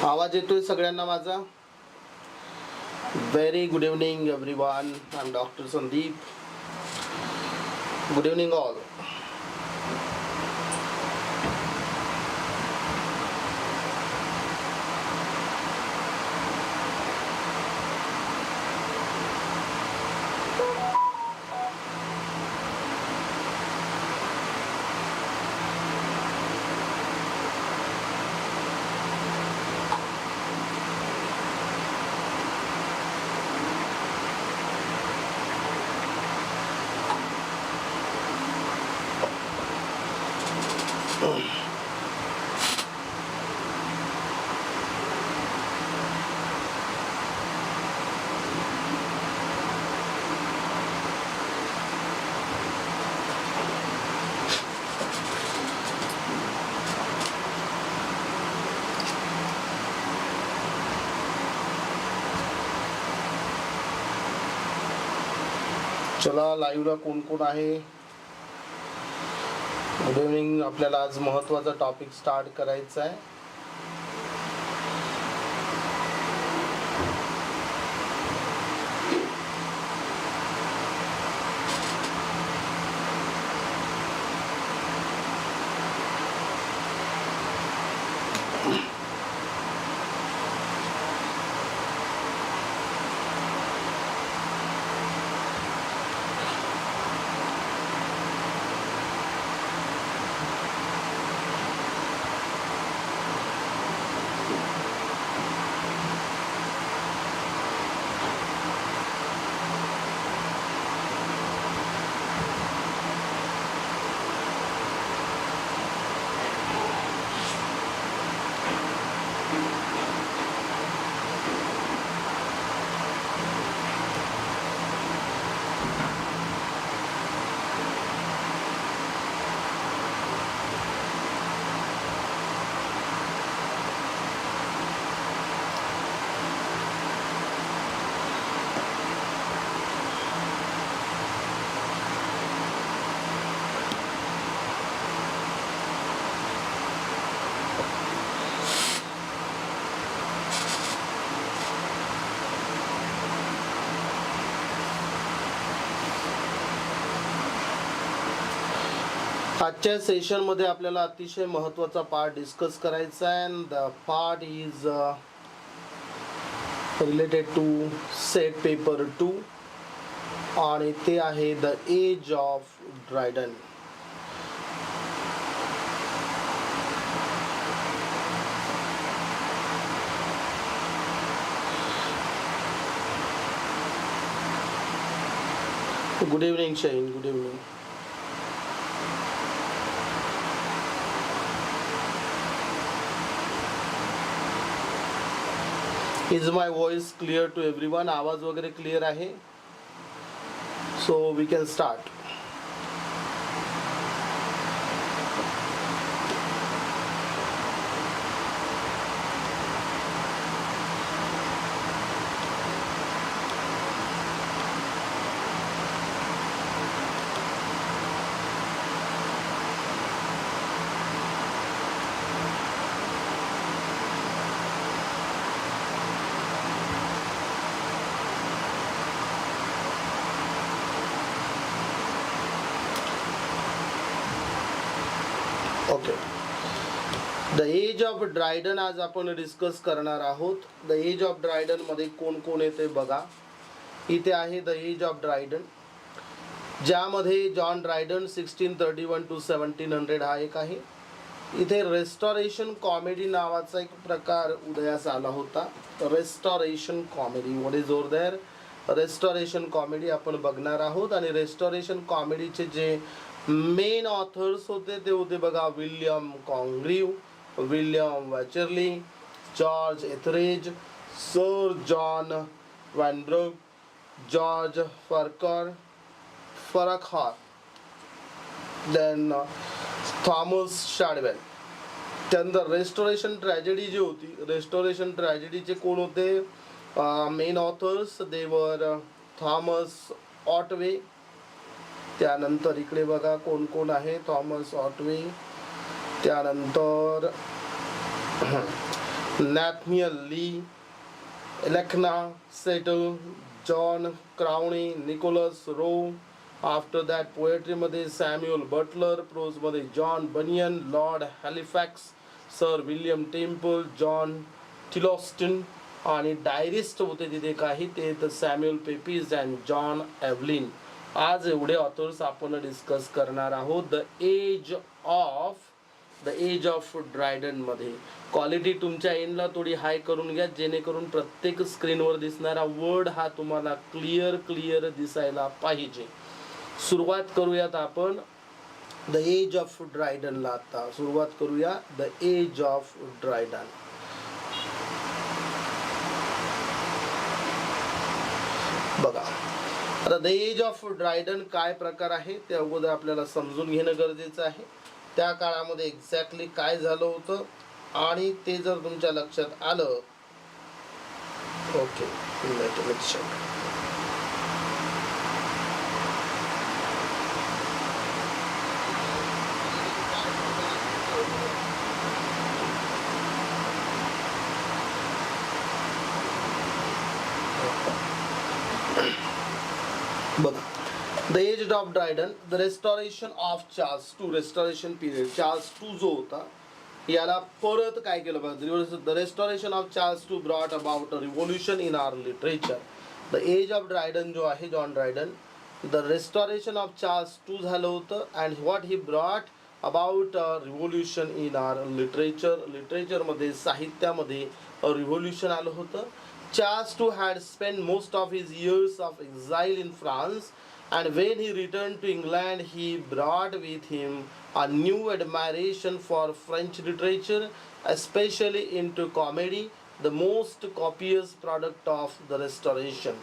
आवाज येतोय सगळ्यांना माझा? Very good evening everyone. I am doctor Sandeep. Good evening all. चला लाईव्हला कोण कोण आहे? Good evening. आपल्याला आज महत्त्वाचा टॉपिक स्टार्ट करायचा आहे. आजच्या सेशनमध्ये आपल्याला अतिशय महत्त्वाचा पार्ट डिस्कस करायचा आहे. And the part is related to set paper 2 आणि ते आहे the age of Dryden. Good evening Shaheen. Good evening. Is my voice clear to everyone? आवाज वगैरे क्लिअर आहे? So we can start. Okay. The age of Dryden आज आपण discuss करणार आहोत. द एज ऑफ ड्रायडन मध्ये कोण कोण येते बघा. इथे आहे द एज ऑफ ड्रायडन, ज्यामध्ये जॉन ड्रायडन 1631 to 1700 हा एक आहे. इथे रेस्टॉरेशन कॉमेडी नावाचा एक प्रकार उदयास आला होता. Restoration comedy, what is over there? Restoration comedy आपण बघणार आहोत. आणि रेस्टॉरेशन कॉमेडीचे जे मेन ऑथर्स होते ते होते बघा, William Congreve, William Wycherley, George Etherege, sir John Vanbrugh, George Farquhar, then Thomas Shadwell. त्यानंतर रेस्टोरेशन ट्रॅजेडी जी होती, रेस्टोरेशन ट्रॅजेडीचे कोण होते main authors? There were Thomas Otway. त्यानंतर इकडे बघा कोण कोण आहे, थॉमस ऑटवे. त्यानंतर Nathaniel Lee, Elkanah Settle, John Crowley, Nicholas Rowe. After that पोएट्रीमध्ये सॅम्युअल बटलर, प्रोजमध्ये John Bunyan, Lord Halifax, sir William Temple, John Tillotson आणि डायरिस्ट होते तिथे काही ते तर सॅम्युअल पेपीज अँड जॉन एव्हलिन. आज एवढे ऑथर्स आपण डिस्कस करणार आहोत द एज ऑफ ड्रायडन मध्ये. क्वालिटी तुमच्या एंडला थोडी हाय करून घ्या जेणेकरून प्रत्येक स्क्रीनवर दिसणारा वर्ड हा तुम्हाला क्लिअर दिसायला पाहिजे. सुरुवात करूयात आपण द एज ऑफ ड्रायडनला. आता सुरुवात करूया द एज ऑफ ड्रायडन. बघा आता द एज ऑफ ड्रायडन काय प्रकार आहे ते अगोदर आपल्याला समजून घेणं गरजेचं आहे. त्या काळामध्ये एक्झॅक्टली काय झालं होतं आणि ते जर तुमच्या लक्षात आलं. ओके बघा the age of Dryden, the restoration of Charles two, restoration period Charles two जो होता याला परत काय केलं पाहिजे. The restoration of Charles two brought about a revolution in our literature. The age of Dryden जो आहे John Dryden, the restoration of Charles two झालं होतं and what he brought about a revolution in our literature. लिटरेचरमध्ये साहित्यामध्ये revolution आलं होतं. Charles II had spent most of his years of exile in France, and when he returned to England, he brought with him a new admiration for French literature, especially into comedy, the most copious product of the Restoration.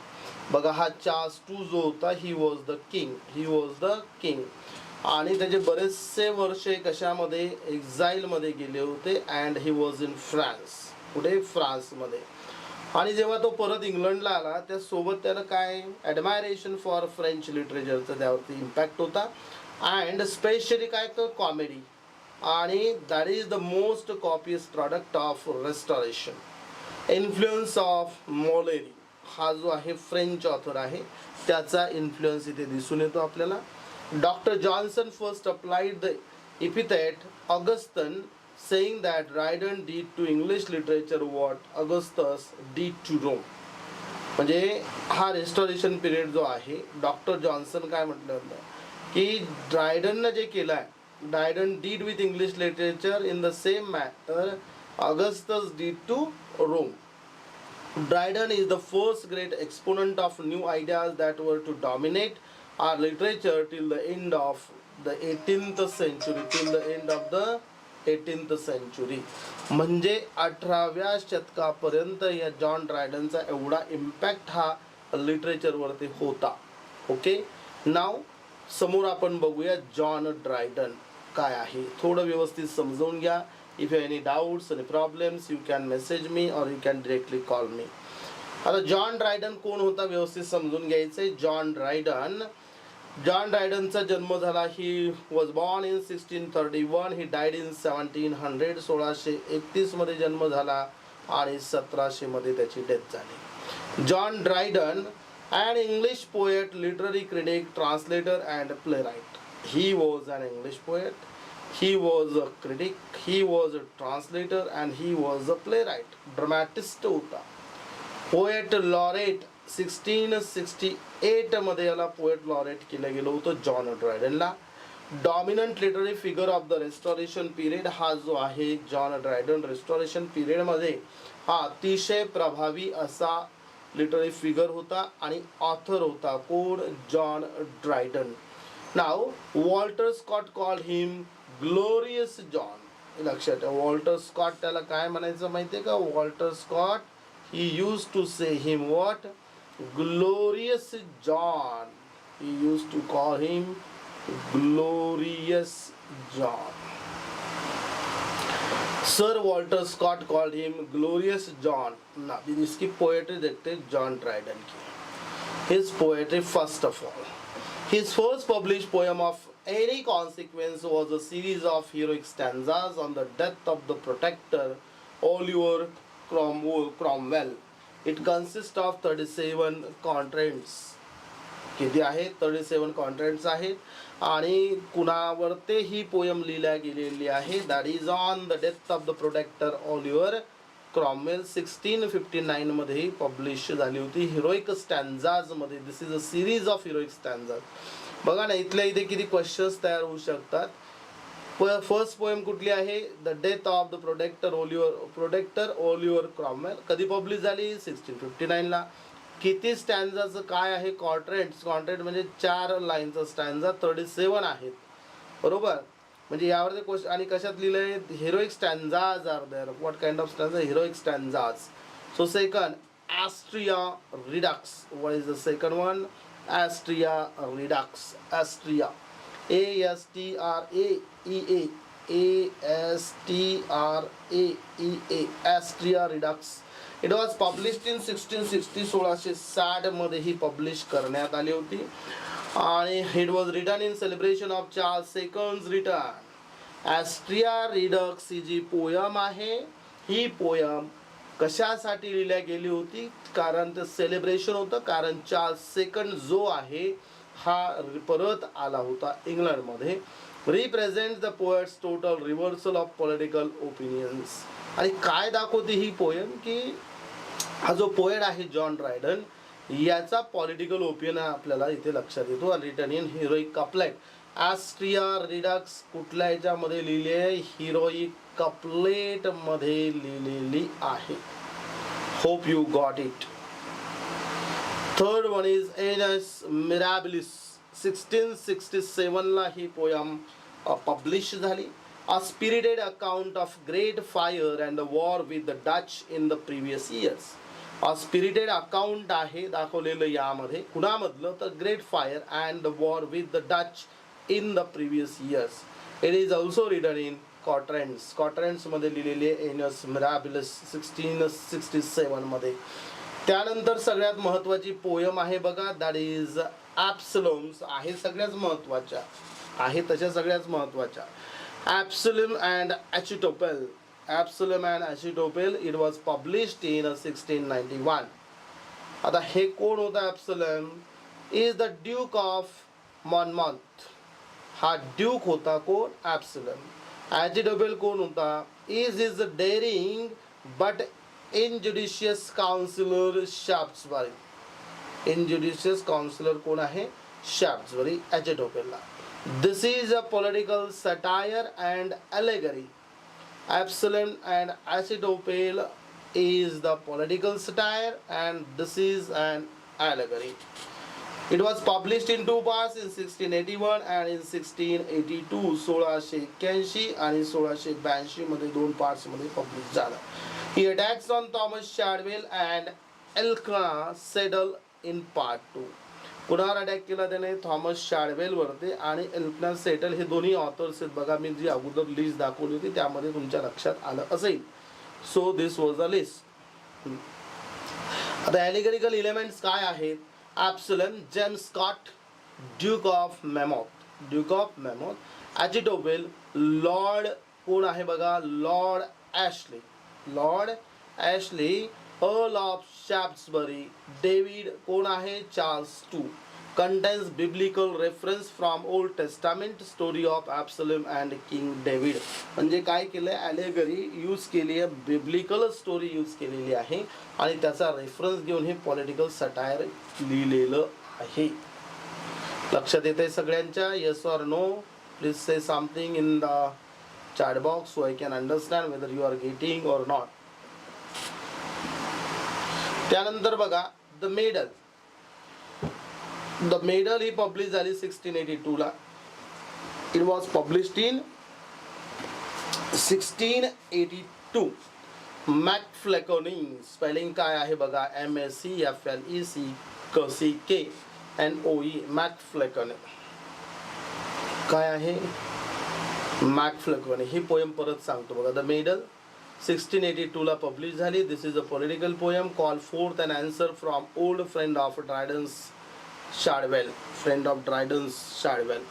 बघा हा Charles two जो होता he was the king. आणि त्याचे बरेचसे वर्षे कशामध्ये एक्झाईलमध्ये गेले होते and he was in France. कुठे फ्रान्समध्ये. आणि जेव्हा तो परत इंग्लंडला आला त्यासोबत त्यानं काय ॲडमायरेशन फॉर फ्रेंच लिटरेचरचा त्यावरती इम्पॅक्ट होता अँड स्पेशली काय तर कॉमेडी. आणि that is the most copious product of restoration. Influence of Molière हा जो आहे फ्रेंच ऑथर आहे त्याचा इन्फ्लुएन्स इथे दिसून येतो आपल्याला. Doctor Johnson first applied the epithet Augustan, saying that Dryden did to English literature what Augustus did to Rome. म्हणजे हा रेस्टॉरेशन पिरियड जो आहे डॉक्टर जॉन्सन काय म्हटलं होतं की ड्रायडननं जे केलं आहे, Dryden did with English literature in the same matter Augustus did to Rome. Dryden is the first great exponent of new ideas that were to dominate our literature till the end of the 18th century. Till the end of the 18th century. म्हणजे 18व्या शतकापर्यंत या John ड्रायडनचा एवढा impact हा लिटरेचरवरती होता. Okay नाव समोर आपण बघूया John Dryden काय आहे. थोडं व्यवस्थित समजून घ्या. If you any doubts any problems you can message me or you can directly call me. आता जॉन ड्रायडन कोण होता व्यवस्थित समजून घ्यायचंय. जॉन ड्रायडनचा जन्म झाला. He was born in 1631. He died in 1700. 1631 मध्ये जन्म झाला आणि 1700 मध्ये त्याची डेथ झाली. John Dryden an English poet, literary critic, translator and playwright. He was an English poet, he was a critic, he was a translator and he was a playwright. Dramatist होता. Poet laureate 1668 मध्ये याला poet laureate केलं गेलं होतं John ड्रायडनला. Dominant literary figure of the restoration period हा जो आहे जॉन ड्रायडन रेस्टॉरेशन पिरियड मध्ये हा अतिशय प्रभावी असा लिटररी फिगर होता आणि ऑथर होता कोण जॉन ड्रायडन. नाव Walter Scott called him glorious John. लक्षात ठेवा वॉल्टर स्कॉट त्याला काय म्हणायचं माहितीये का. Walter Scott he used to say him what glorious John. He used to call him glorious John. Sir Walter Scott called him glorious John. Now इसकी poetry देखते John Dryden की. His poetry first of all, his first published poem of any consequence was a series of heroic stanzas on the death of the protector Oliver Cromwell. It consists of 37 contents. किती आहेत? 37 contracts आहेत आणि कुणावर ते ही poem लिहिल्या गेलेली आहे. That is on the death of the protector Oliver Cromwell. 1659 मध्ये पब्लिश झाली होती हिरोइक स्टॅन्झाज मध्ये. This is a series of heroic stanzas. बघा ना, इथल्या इथे किती क्वेश्चन्स तयार होऊ शकतात. फर्स्ट पोएम कुठली आहे? The death of the protector Oliver Cromwell. कधी पब्लिश झाली? 1659 ला. किती स्टॅन्झाचं काय आहे? कॉन्ट्रॅक्ट म्हणजे 4 लाईनचा स्टॅन्झा 37 आहेत, बरोबर. म्हणजे यावरती क्वेश्चन. आणि कशात लिहिलंय? Heroic stanzas are there. What kind of stanza? Heroic stanzas. So second, Astraea Redux. What is the second one? Astraea Redux. Astraea, ASTRAEA, Astraea Redux. It was published in 1660. 1660 मध्ये ही पब्लिश करण्यात आली होती. आणि it was written in celebration of Charles second's return. Astraea Redux ही जी poem आहे, ही पोयम कशासाठी लिहिल्या गेली होती? कारण ते सेलिब्रेशन होतं. कारण चार्ल्स सेकंड जो आहे हा परत आला होता इंग्लंडमध्ये. Represent the poets total reversal of political opinions. आणि काय दाखवते ही पोयम? की हा जो पोएट आहे जॉन ड्रायडन, याचा पॉलिटिकल ओपिनियन आपल्याला इथे लक्षात येतो. Written in heroic couplet. Astraea Redux कुठल्या याच्यामध्ये लिहिली आहे? हिरोइक कपलेट मध्ये लिहिलेली आहे. Hope you got it. Third one is Annus Mirabilis. 1667 ला ही पोयम पब्लिश झाली. A spirited account of great fire and the war with the Dutch in the previous years. A spirited account आहे दाखवलेलं यामध्ये. कुणामधलं? तर great fire and the war with the Dutch in the previous years. It is also written in quatrains. कॉट्रॅन्ट्समध्ये लिहिलेली आहे anus Mirabilis 1667 मध्ये. त्यानंतर सगळ्यात महत्त्वाची पोयम आहे बघा, दॅट इज ॲब्सलोम्स. आहे सगळ्याच महत्त्वाच्या, आहे तशा सगळ्याच महत्त्वाच्या. Absalom and Achitophel. Absalom and Achitophel. It was published in 1691. आता हे कोण होता? Absalom is the Duke of Monmouth. हा ड्यूक होता कोण? Absalom. Achitophel कोण होता? is his daring but injudicious counselor Shaftesbury. Injudicious counselor कोण आहे? Shaftesbury. Achitophel La. This is a political satire and allegory. Absalom and Achitophel is the political satire and this is an allegory. It was published in 2 parts in 1681 and in 1682. 1681 आणि 1682 मध्ये 2 parts मध्ये publish झालं. He attacks on Thomas Shadwell and Elkanah Seddle in part 2. कुणावर attack केला त्याने? Thomas शाडवेल वरती आणि एल्कना settle. हे दोन्ही ऑथर्स आहेत बघा. मी जी अगोदर लिस्ट दाखवली होती त्यामध्ये तुमच्या लक्षात आलं असेल. So this was a list. आता एलिगरिकल एलिमेंट्स काय आहेत? Absalom, James Scott, Duke of Monmouth. Duke of Monmouth. Achitophel, Lord कोण आहे बघा? Lord Ashley. Lord Ashley. Earl of Shaftesbury. David कोण आहे? Charles two. Contains biblical reference from Old Testament. Story of Absalom and King David. म्हणजे काय केलं? ॲलेगरी use केली आहे, बिब्लिकल स्टोरी यूज केलेली आहे आणि त्याचा रेफरन्स घेऊन हे पॉलिटिकल सटायर लिहिलेलं आहे. लक्षात येते सगळ्यांच्या? Yes or no? Please say something in the chat box so I can understand whether you are getting or not. त्यानंतर बघा द मेडल. द मेडल ही पब्लिश झाली 1682 ला. It was published in 1682. MacFlecknoe. Spelling काय आहे बघा? MACFLECKNOE. मॅकफ्लेकोनी. काय आहे? मॅकफ्लेकोनी. ही पोएम परत सांगतो बघा. द मेडल 1682 ला पब्लिश झाली. This is a political poem call forth an answer from old friend of Dryden's Shadwell. Friend of Dryden's Shadwell.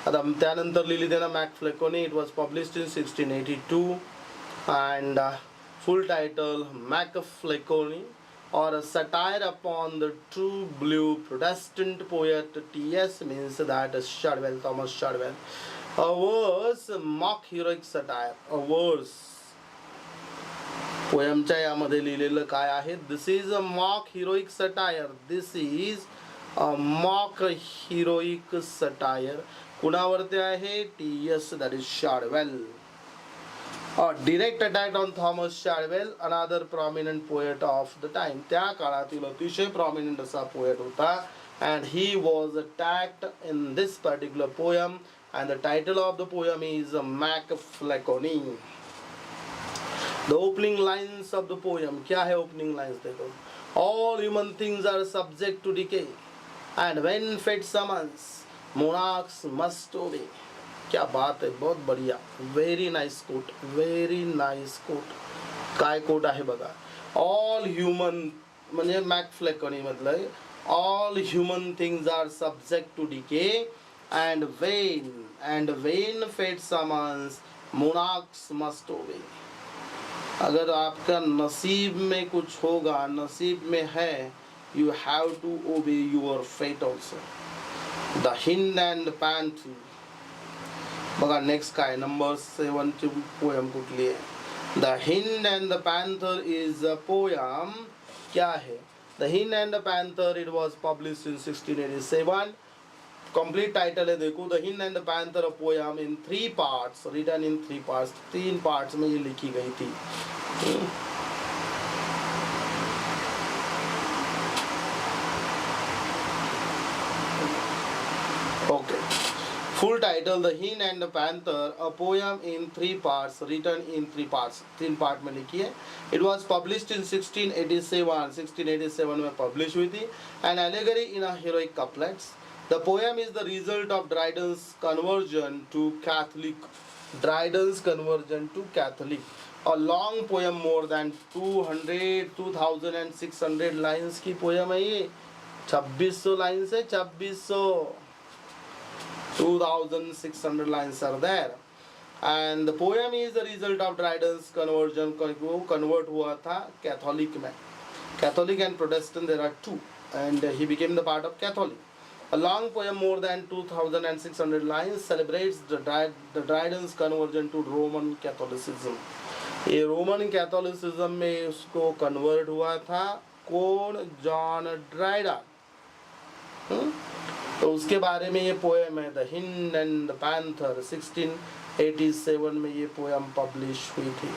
आता त्यानंतर लिहिली त्यानं MacFlecknoe. It was published in 1682 and full title MacFlecknoe or a satire upon the true blue Protestant poet T.S. means that Shadwell, Thomas Shadwell. A verse mock heroic satire. A verse. पोयमच्या यामध्ये लिहिलेलं काय आहे? This is a mock heroic satire. This is a mock heroic satire. कुणावरती आहे? T.S. that is Shadwell. A direct attack on Thomas Shadwell, another prominent poet of the time. त्या काळातील अतिशय prominent असा poet होता, and he was attacked in this particular poem, and the title of the poem is Macfleckony. The opening lines of the poem. क्या है opening lines? देखो. All human things are subject to decay, and when fate summons, monarchs must obey. क्या बात है, बहुत बढ़िया. Very nice quote, very nice quote. काय quote आहे बघा. ऑल ह्युमन म्हणजे मॅकफ्लेकनी मधलं all human things are subject to decay and when fate summons monarchs must obey. अगर आपका नसीब में कुछ होगा, नसीब में है, you have to obey your fate also. The Hind and Panther. बघा नेक्स्ट काय नंबर 7 ची पोयम कुठली आहे? The Hind and the Panther is a poem. क्या है? The Hind and the Panther it was published in 1687. Complete title है देखो, the Hind and the Panther, a poem in 3 parts, written in 3 parts. 3 parts में ये लिखी गई थी. Okay. Full title The Hen and the Panther, a poem in 3 parts, written in 3 parts. 3 part में लिखी है. It was published in 1687. 1687 में publish हुई थी. An allegory in a heroic couplets. The poem is the result of Dryden's conversion to Catholic. Dryden's conversion to Catholic. A long poem, more than 2600 lines की poem है ये. 2600 lines है. 2600 lines are there, and the poem is the result of Dryden's conversion. Convert हुआ था Catholic में. Catholic and Protestant there are two, and he became the part of Catholic. A long poem, more than 2600 lines, celebrates the Dryden's conversion to Roman Catholicism. ये Roman Catholicism में उसको convert हुआ था. कौन? John Dryden. तो उसके बारे में ये पोएम है, the Hind and the panther. 1687 में ये पोएम पब्लिश हुई थी.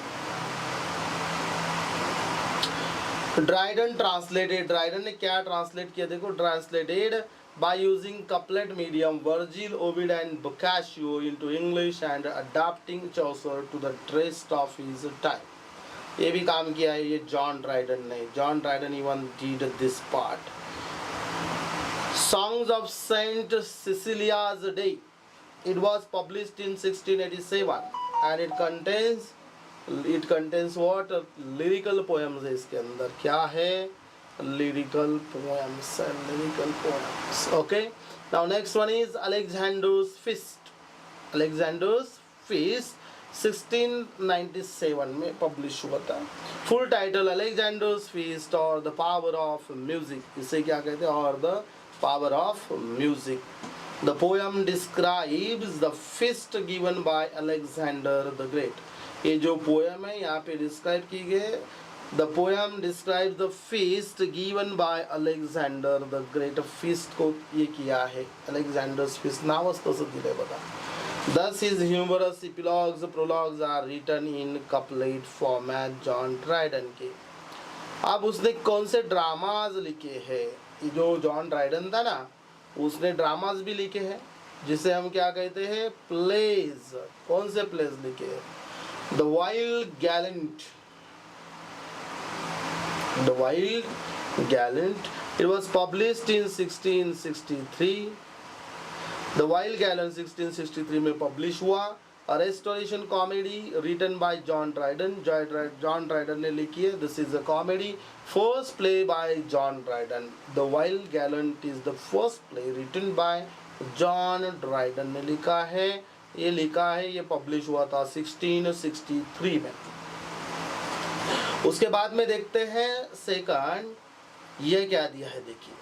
Dryden translated. ड्राइडन ने क्या ट्रांसलेट किया? देखो, translated by using couplet medium Virgil, Ovid and Boccaccio into English and adapting Chaucer to the taste of his time. ये भी काम किया है ये जॉन ड्राइडन ने. John Dryden even did this part. Songs of Saint Cecilia's Day. It was published in 1687 and it contains what? Lyrical poems है इसके अंदर. क्या है? Lyrical poems. Okay. Now next one is Alexander's Feast. Alexander's Feast 1697 में publish हुआ था. Full title Alexander's Feast or the Power of Music. इसे क्या कहते हैं? और the Power of Music. The poem describes the feast given by Alexander the Great. ये जो poem है यहाँ पे describe की गई. The poem describes the feast given by Alexander the Great. Feast को ये किया है Alexander's Feast. नावच तसं दिलंय बघा. Thus his humorous epilogues, prologues are written in couplet format. John Dryden के. अब उसने कौन से ड्रामाज लिखे हैं? जो जॉन ड्राइडन था ना, उसने ड्रामाज भी लिखे हैं जिसे हम क्या कहते हैं? प्लेज. कौन से प्लेज लिखे हैं? The wild Gallant. The Wild Gallant. It was published in 1663. The Wild Gallant 1663 में publish हुआ. A restoration comedy written by John Dryden. John Dryden ने लिखी है. This is a comedy. First play by John Dryden. The Wild Gallant is the first play written by John Dryden ने लिखा है. ये लिखा है, ये publish हुआ था 1663 में. उसके बाद में देखते हैं सेकंड, ये क्या दिया है देखिए,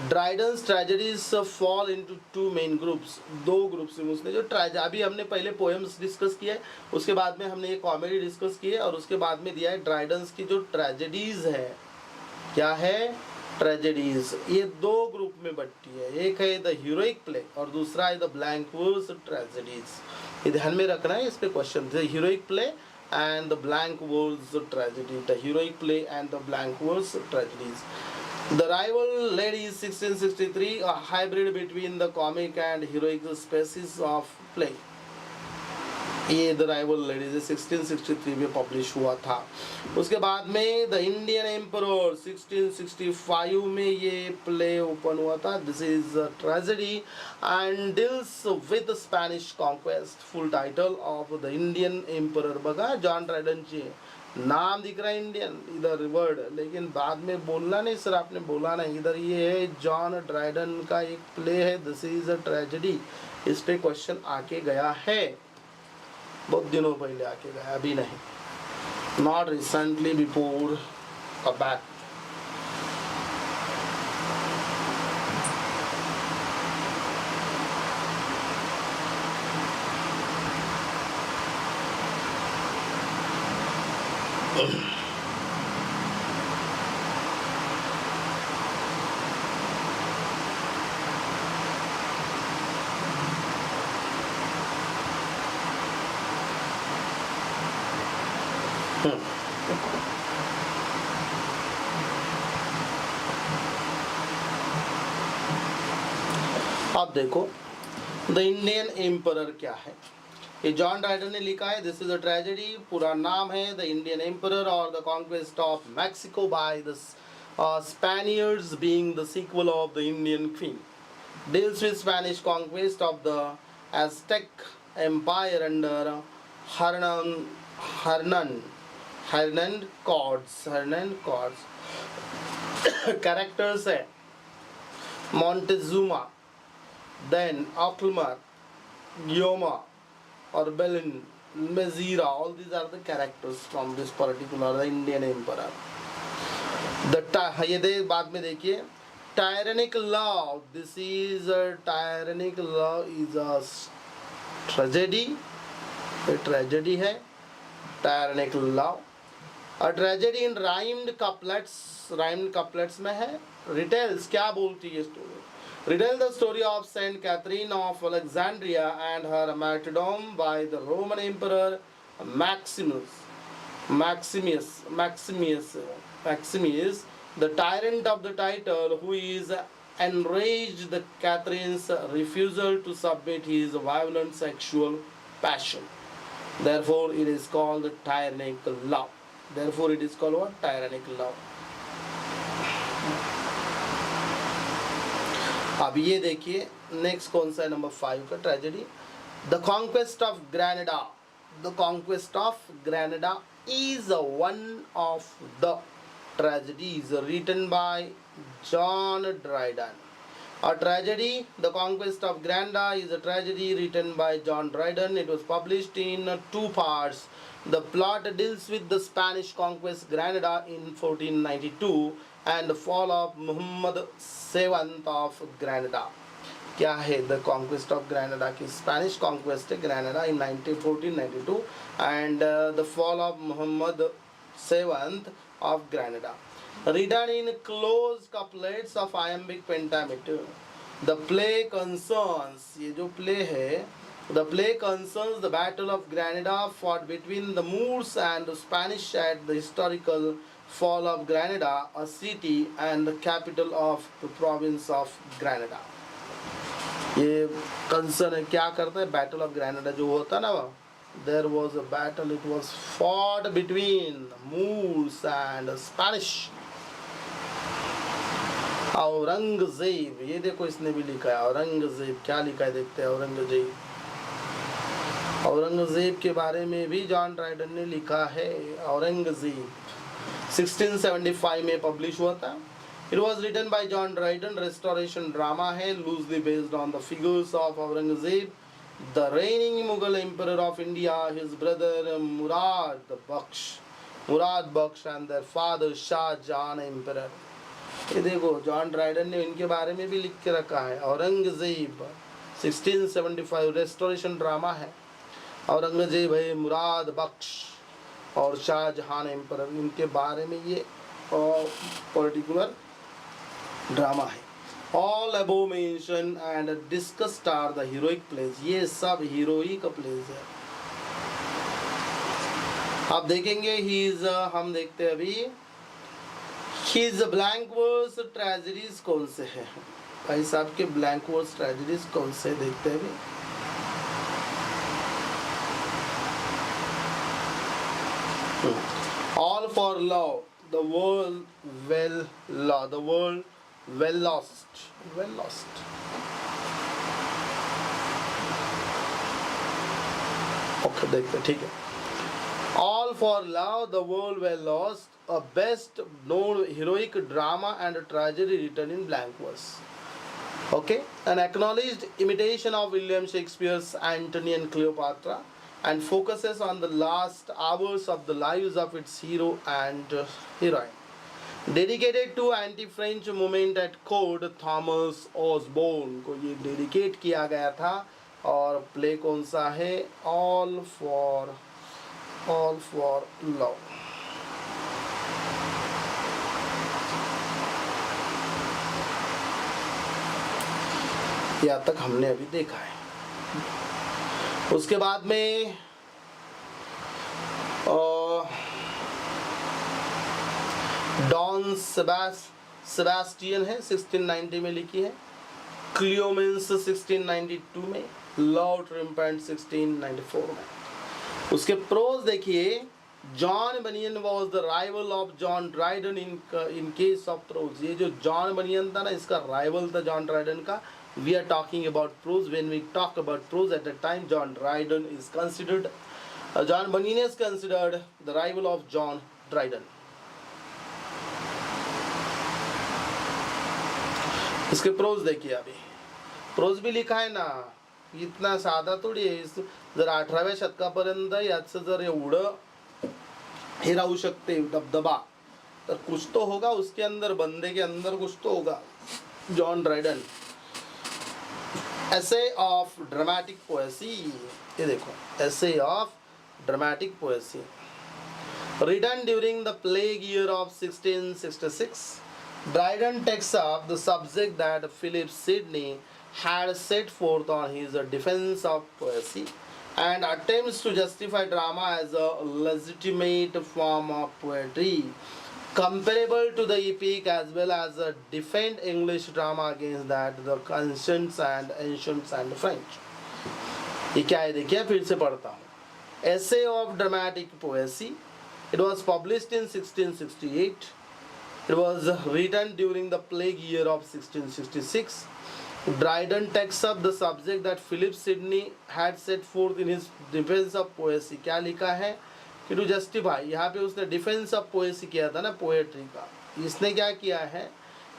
Dryden's tragedies fall into two main groups, दो ग्रुप्स में उसने जो अभी हमने पहले पोएम्स डिस्कस किया है, उसके बाद में हमने ये कॉमेडी डिस्कस की है, और उसके बाद में दिया है ड्राइडन्स की जो ट्रेजेडीज है, क्या है, ट्रेजेडीज, ये दो ग्रुप में बंटी है, एक है द हीरोइक प्ले और दूसरा है द ब्लैंक वर्स ट्रेजेडीज। ये ध्यान में रखना है, इस पे question, the heroic play and the blank verse tragedy, the heroic play and the blank verse tragedies. The Rival Ladies 1663, a hybrid between the comic and heroic species of play. ये the rival ladies 1663 में publish हुआ था। उसके बाद में the Indian emperor 1665 में ये play open हुआ था। This is a tragedy and deals with Spanish conquest. Full title of the Indian emperor, बघा जॉन ड्रायडन ची नाम दिख रहा है इंडियन इधर वर्ड, लेकिन बाद में बोलना नहीं सर, आपने बोला नहीं, इधर ये है जॉन ड्रायडन का एक प्ले है, दिस इज अ ट्रेजेडी। इस पे क्वेश्चन आके गया है, बहुत दिनों पहले आके गया, अभी नहीं, not recently, before a back. अब देखो द इंडियन एम्परर क्या है, ये जॉन ड्रायडन ने लिखा है, दिस इज अ ट्रेजेडी, पूरा नाम है द इंडियन एम्परर और the conquest of Mexico by the Spaniards being the sequel of the Indian Queen, deals with Spanish conquest of the Aztec Empire under Hernan Cortes. Characters है Montezuma, then Oclumar, Guioma or Belin, Mezira, all these are the characters from this particular the Indian emperor. ये देख बाद में देखिए, tyrannic law, this is a tyrannic law is a tragedy, a tragedy है tyrannic law, a tragedy in rhymed couplets में है, retells, क्या बोलती है story, retell the story of Saint Catherine of Alexandria and her martyrdom by the Roman Emperor Maximus, the tyrant of the title, who is enraged the Catherine's refusal to submit his violent sexual passion. Therefore, it is called the tyrannic law. Therefore, it is called what? Tyrannic law. अब ये देखिए next कौन सा है, number 5 का tragedy, the conquest of Granada. The conquest of Granada is one of the tragedies written by John Dryden. A tragedy, The Conquest of Granada, is a tragedy written by John Dryden. It was published in 2 parts. The plot deals with the Spanish conquest Granada in 1492 and the fall of Muhammad VII of Granada. क्या है the conquest of Granada की, Spanish conquest है Granada in 1492 and the fall of Muhammad VII of Granada, written in close couplets of iambic pentameter. The play concerns, ये जो play है, the play concerns the battle of Granada fought between the Moors and the Spanish at the historical fall of Granada, a city and the capital of the province of Granada. ये concern है, क्या करता है, battle of Granada जो होता है ना, there was a battle, it was fought between Moors and Spanish. Aurangzeb, ये देखो इसने भी लिखा है औरंगजेब, क्या लिखा है देखते हैं, औरंगजेब के बारे में भी जॉन ड्रायडन ने लिखा है। औरंगजेब 1675 में पब्लिश हुआ था। It was written by John Dryden, restoration drama है, loosely based on the figures of Aurangzeb, the reigning Mughal emperor of India, his brother Murad the Baksh, Murad Baksh and their father Shahjahan emperor. ये देखो John Dryden ने इनके बारे में भी लिख के रखा है। औरंगजेब 1675 रेस्टोरेशन ड्रामा है। औरंगजेब है, मुराद बख्श और शाहजहां एम्परर, इनके बारे में ये पर्टिकुलर ड्रामा है। All above mention and discussed are the heroic plays. ये सब हीरोइक प्लेज है। आप देखेंगे ही इज, हम देखते हैं अभी हिज ब्लैंक वर्स ट्रेजेडीज कौन से हैं भाई साहब के, ब्लैंक वर्स ट्रेजेडीज कौन से देखते हैं अभी। All for love, the world well lost, the world well lost, well lost. Okay, देखते ठीक है। All for love, the world well lost, a best known heroic drama and a tragedy written in blank verse. Okay, an acknowledged imitation of William Shakespeare's Antony and Cleopatra, and focuses on the last hours of the lives of its hero and heroine. Dedicated to anti-French movement at court, Thomas Osborne को ये dedicate किया गया था। और play कौन सा है, all for love. यहाँ तक हमने अभी देखा है। उसके बाद में डॉन सेबास्टियन है 1690 में लिखी है। क्लियोमेंस 1692 में, लव ट्रिम्पेंट 1694 में। उसके प्रोज देखिए, John banyan was the rival of John Dryden in case of pros. ये जो जॉन बनियन था ना, इसका राइवल था जॉन ड्राइडन का। We are talking about prose. When we talk about prose, at the time John Dryden is considered, John Bunyan is considered the rival of John Dryden. इसके pros देखिए अभी, pros भी लिखा है ना, इतना साधा थोडी आहे। जर 18व्या शतकापर्यंत याचं जर एवढं हे राहू शकते दबदबा, तर कुछ तो होगा उसके अंदर, बंदे के अंदर कुछ तो होगा। John Dryden, essay of dramatic poesy, ये देखो, essay of dramatic poesy written during the plague year of 1666. Dryden takes up the subject that Philip Sidney had set forth on his defense of poesy and attempts to justify drama as a legitimate form of poetry comparable to the epic, as well as defend English drama against that the ancients and French. ये क्या है देखिए, फिर से पढ़ता हूँ। Essay of Dramatic Poesy. It was published in 1668. It was written during the plague year of 1666. Dryden takes up the subject that Philip Sidney had set forth in his defense of poesy. क्या लिखा है कि to justify, यहाँ पे उसने defence of Poaceae किया था ना, पोएट्री का। इसने क्या किया है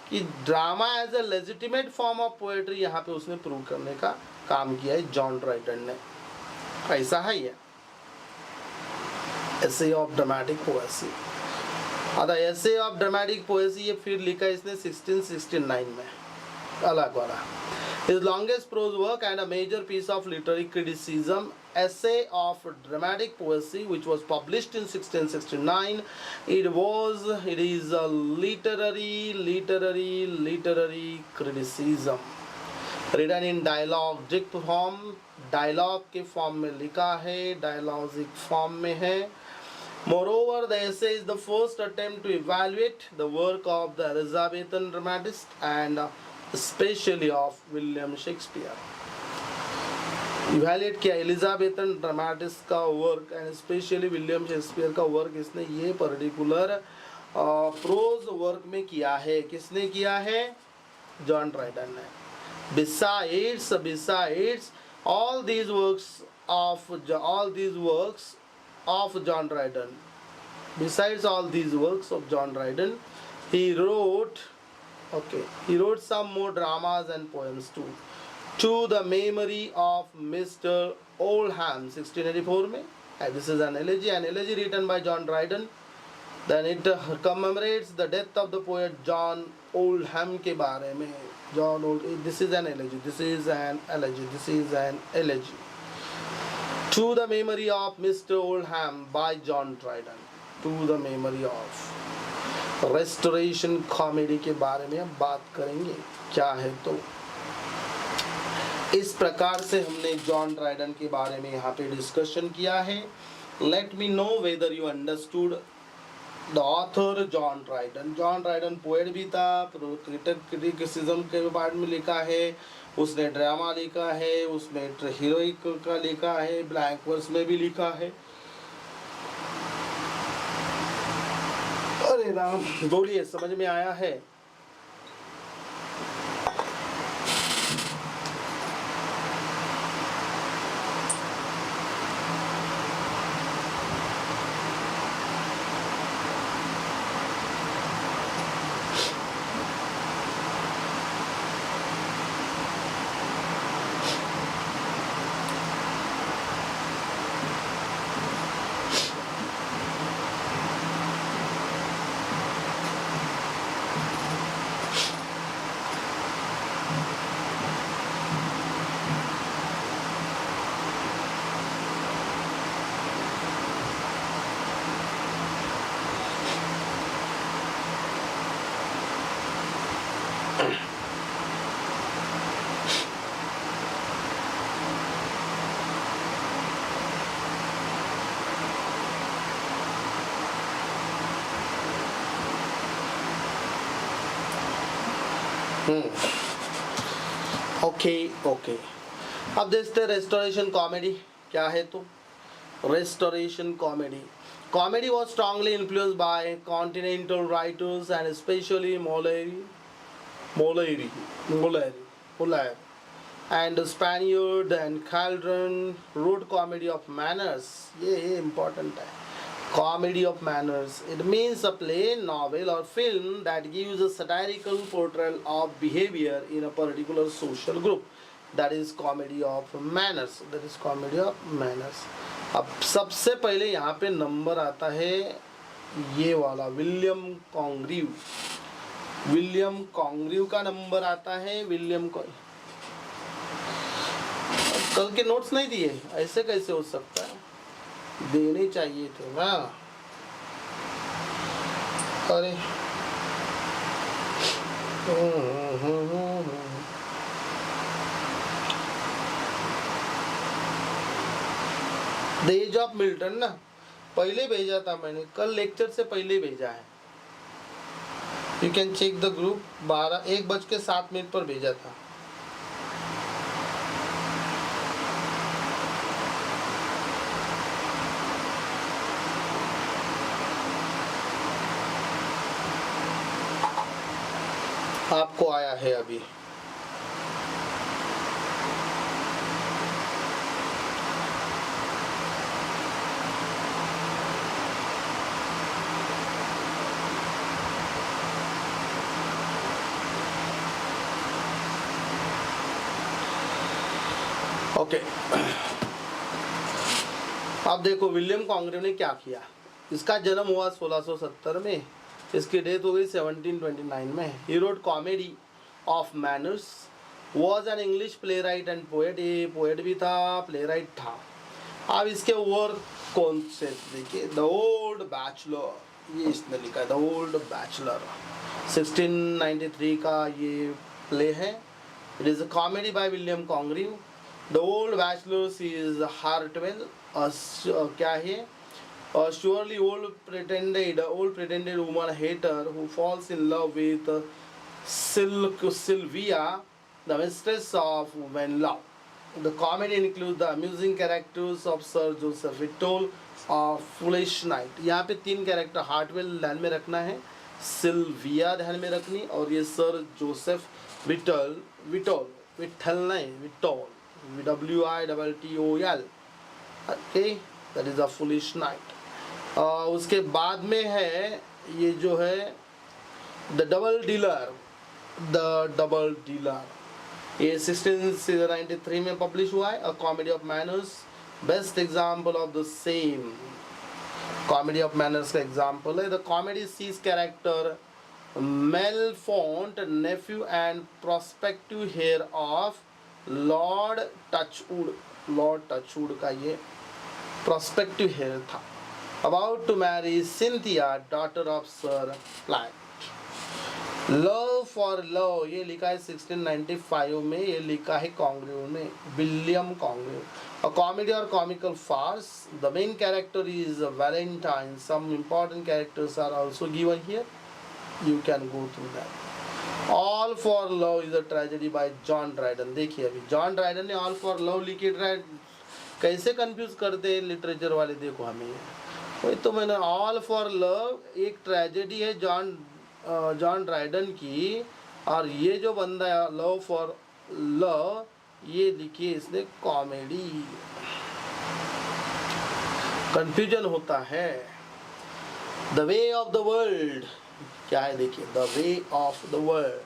कि drama as a legitimate form of poetry यहाँ पे उसने प्रूव करने का काम किया है जॉन ड्राइडन ने। ऐसा है ये एसे ऑफ ड्रामेटिक पोएसी। आता एसे ऑफ ड्रामेटिक पोएसी ये फिर लिखा इसने 1669 में, अलग वाला। His longest prose work and a major piece of literary criticism, Essay of Dramatic Poesy, which was published in 1669. It is a literary criticism written in dialogic form. Dialogue के form में लिखा है, dialogic form में है। Moreover, the essay is the first attempt to evaluate the work of the Elizabethan dramatist and especially of William Shakespeare. Evaluate किया Elizabethan dramatist का work and specially William Shakespeare का work इसने ये particular prose work में किया है। किसने किया है? जॉन ड्राइडन ने। Besides all these works of John Dryden, besides all these works of John Dryden, he wrote some more dramas and poems too. To the memory of Mr. Oldham 1684 में, and this is an elegy written by John Dryden Then it commemorates the death of the poet John Oldham के बारे में. John Old. This is an elegy. This is an elegy. This is an elegy. To the memory of Mr. Oldham by John Dryden. To the memory of. Restoration comedy के बारे में हम बात करेंगे. क्या है तो इस प्रकार से हमने जॉन ड्राइडन के बारे में यहाँ पे डिस्कशन किया है. Let me know whether you understood the author John Dryden. John Dryden poet भी था, क्रिटिसिज्म के बारे में लिखा है, उसने ड्रामा लिखा है, उसमें हीरोइक का लिखा है, ब्लैंक वर्स में भी लिखा है. अरे राम, बोलिए समझ में आया है? ओके. अब देखते हैं रेस्टोरेशन कॉमेडी क्या है. तो restoration comedy. Comedy was strongly influenced by continental writers and especially Molière and Spaniard and Calderon wrote comedy of manners. ये important है. Comedy of manners. It means a play, novel or film that gives a satirical portrayal of behavior in a particular social group. That is comedy of manners. That is comedy of manners. अब सबसे पहले यहाँ पे number आता है ये वाला William Congreve का नंबर आता है. कल के नोट्स नहीं दिए, ऐसे कैसे हो सकता है? देने चाहिए थे ना. अरे द एज ऑफ मिल्टन ना, पहले भेजा था मैंने, कल लेक्चर से पहले भेजा है. You can check the group. 1:07 पर भेजा था. आपको आया है अभी. ओके. अब देखो विलियम कॉन्ग्रीव ने क्या किया. इसका जन्म हुआ 1670 में, इसकी डेथ हो गई 1729 में. He wrote comedy of manners. Was an English play right and poet. ये पोएट भी था, प्ले राइट था. अब इसके वर्क कौन से देखिए. द ओल्ड बैचलर, ये इसने लिखा है द ओल्ड बैचलर. 1693 का ये प्ले है. It is a comedy by William Congreve. The old bachelor is Hartwell. क्या है? Surely old pretended woman hater who falls in love with Sylvia, the mistress of Venlo. The comedy includes the amusing characters of Sir Joseph Whittle of Foolish Night. यहाँ पे 3 character Hartwell ध्यान में रखना है, Sylvia ध्यान में रखनी, और ये सर जोसेफ विटल नहीं, Vitol, WITTOL. Okay, that is a foolish night. उसके बाद में है ये जो है द डबल डीलर. ये 1693 में पब्लिश हुआ है. A comedy of manners, best example of the same. Comedy of manners का एग्जाम्पल है। The comedy sees character Mellefont nephew and prospective heir of Lord Touchwood. Lord Touchwood का ये prospective heir था। About to marry Cynthia daughter of Sir Plyant. Love for love ये लिखा है 1695 में, ये लिखा है कॉन्ग्रेव ने, William कॉन्ग्रेव। A comedy or comical farce. The main character is Valentine. Some important characters are also given here. You can go through that. All for Love is a tragedy by John Dryden. देखिए अभी John Dryden ने All for Love लिखी। कैसे confuse करते हैं literature वाले, देखो हमें वही तो मैंने, All for Love एक ट्रेजेडी है जॉन ड्राइडन की, और ये जो बंदा है Love for Love ये लिखिए इसने कॉमेडी। कंफ्यूजन होता है। The Way of the World क्या है, देखिए the Way of the World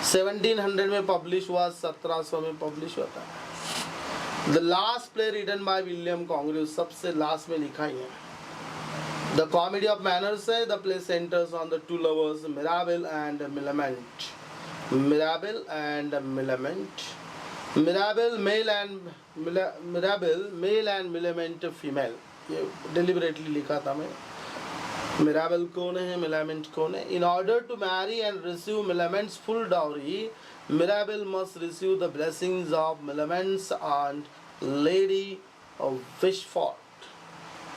1700 में पब्लिश हुआ, 1700 में पब्लिश होता है। The last play written by William Congreve, सबसे लास्ट में लिखा ही है। द कॉमेडी ऑफ मैनर्स है। The play centres on the two lovers Mirabell and Millamant. Mirabel and Milament. Mirabel male and Milament female. ये deliberately लिखा था मैं। Mirabel कौन है, Milament कौन है? In order to marry and receive Milament's full dowry, Mirabel must receive the blessings of Milament's aunt, Lady of Wishfort.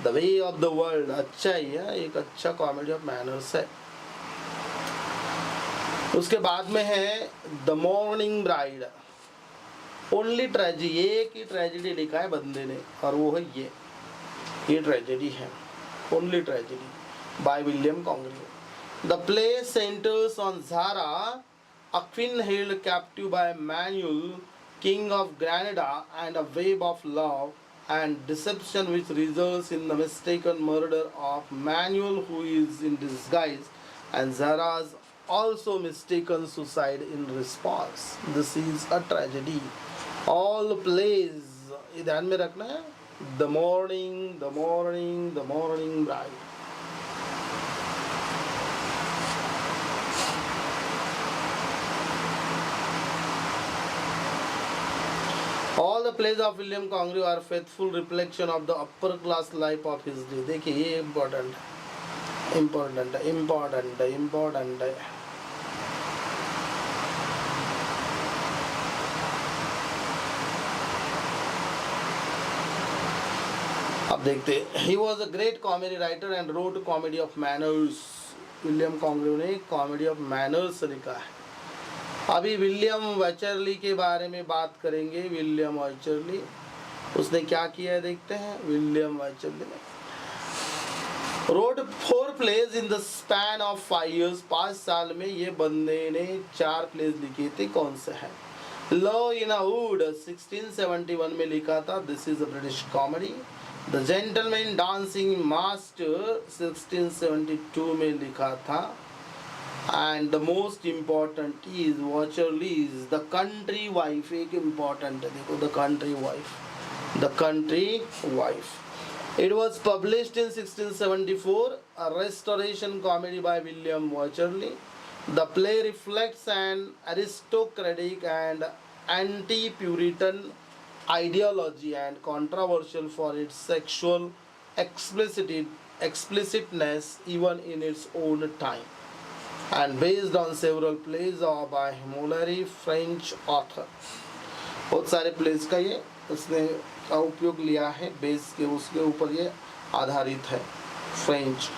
The way of the world अच्छा ही है, एक अच्छा comedy of manners है। उसके बाद में है the morning bride. Only tragedy, एक ही ट्रेजेडी लिखा है बंदे ने, और वो है ये ट्रेजेडी है, only tragedy by William Congreve. The play centres on Zara, a queen held captive by Manuel king of Granada, and a web of love and deception which results in the mistaken murder of Manuel who is in disguise, and Zara's also mistaken suicide in response. This is a tragedy. All plays ये ध्यान में रखना है। The morning bride. All the plays of William Congreve are faithful reflection of the upper class life of his day. देखिए ये important है। अब देखते हैं। He was a great comedy writer and wrote comedy of manners. William Congreve ने comedy of manners लिखा है। अभी विलियम वेचरली के बारे में बात करेंगे। विलियम वेचरली उसने क्या किया है देखते हैं। विलियम वेचरली ने wrote 4 plays in the span of 5 years. 5 साल में ये बंदे ने 4 प्लेस लिखे थे। कौन से हैं? Love in a Wood 1671 में लिखा था। This is a British comedy. The Gentleman Dancing Master 1672 में लिखा था। And the most important is Wacherley's The Country Wife। एक important है, देखो The Country Wife. The Country Wife. It was published in 1674, a restoration comedy by William Wycherley. The play reflects an aristocratic and anti-Puritan ideology and controversial for its sexual explicitness even in its own time, and based on several plays by Molière, French author. बहुत सारे place का ये उसने का उपयोग लिया है, base के उसके ऊपर ये आधारित है। फ्रेंच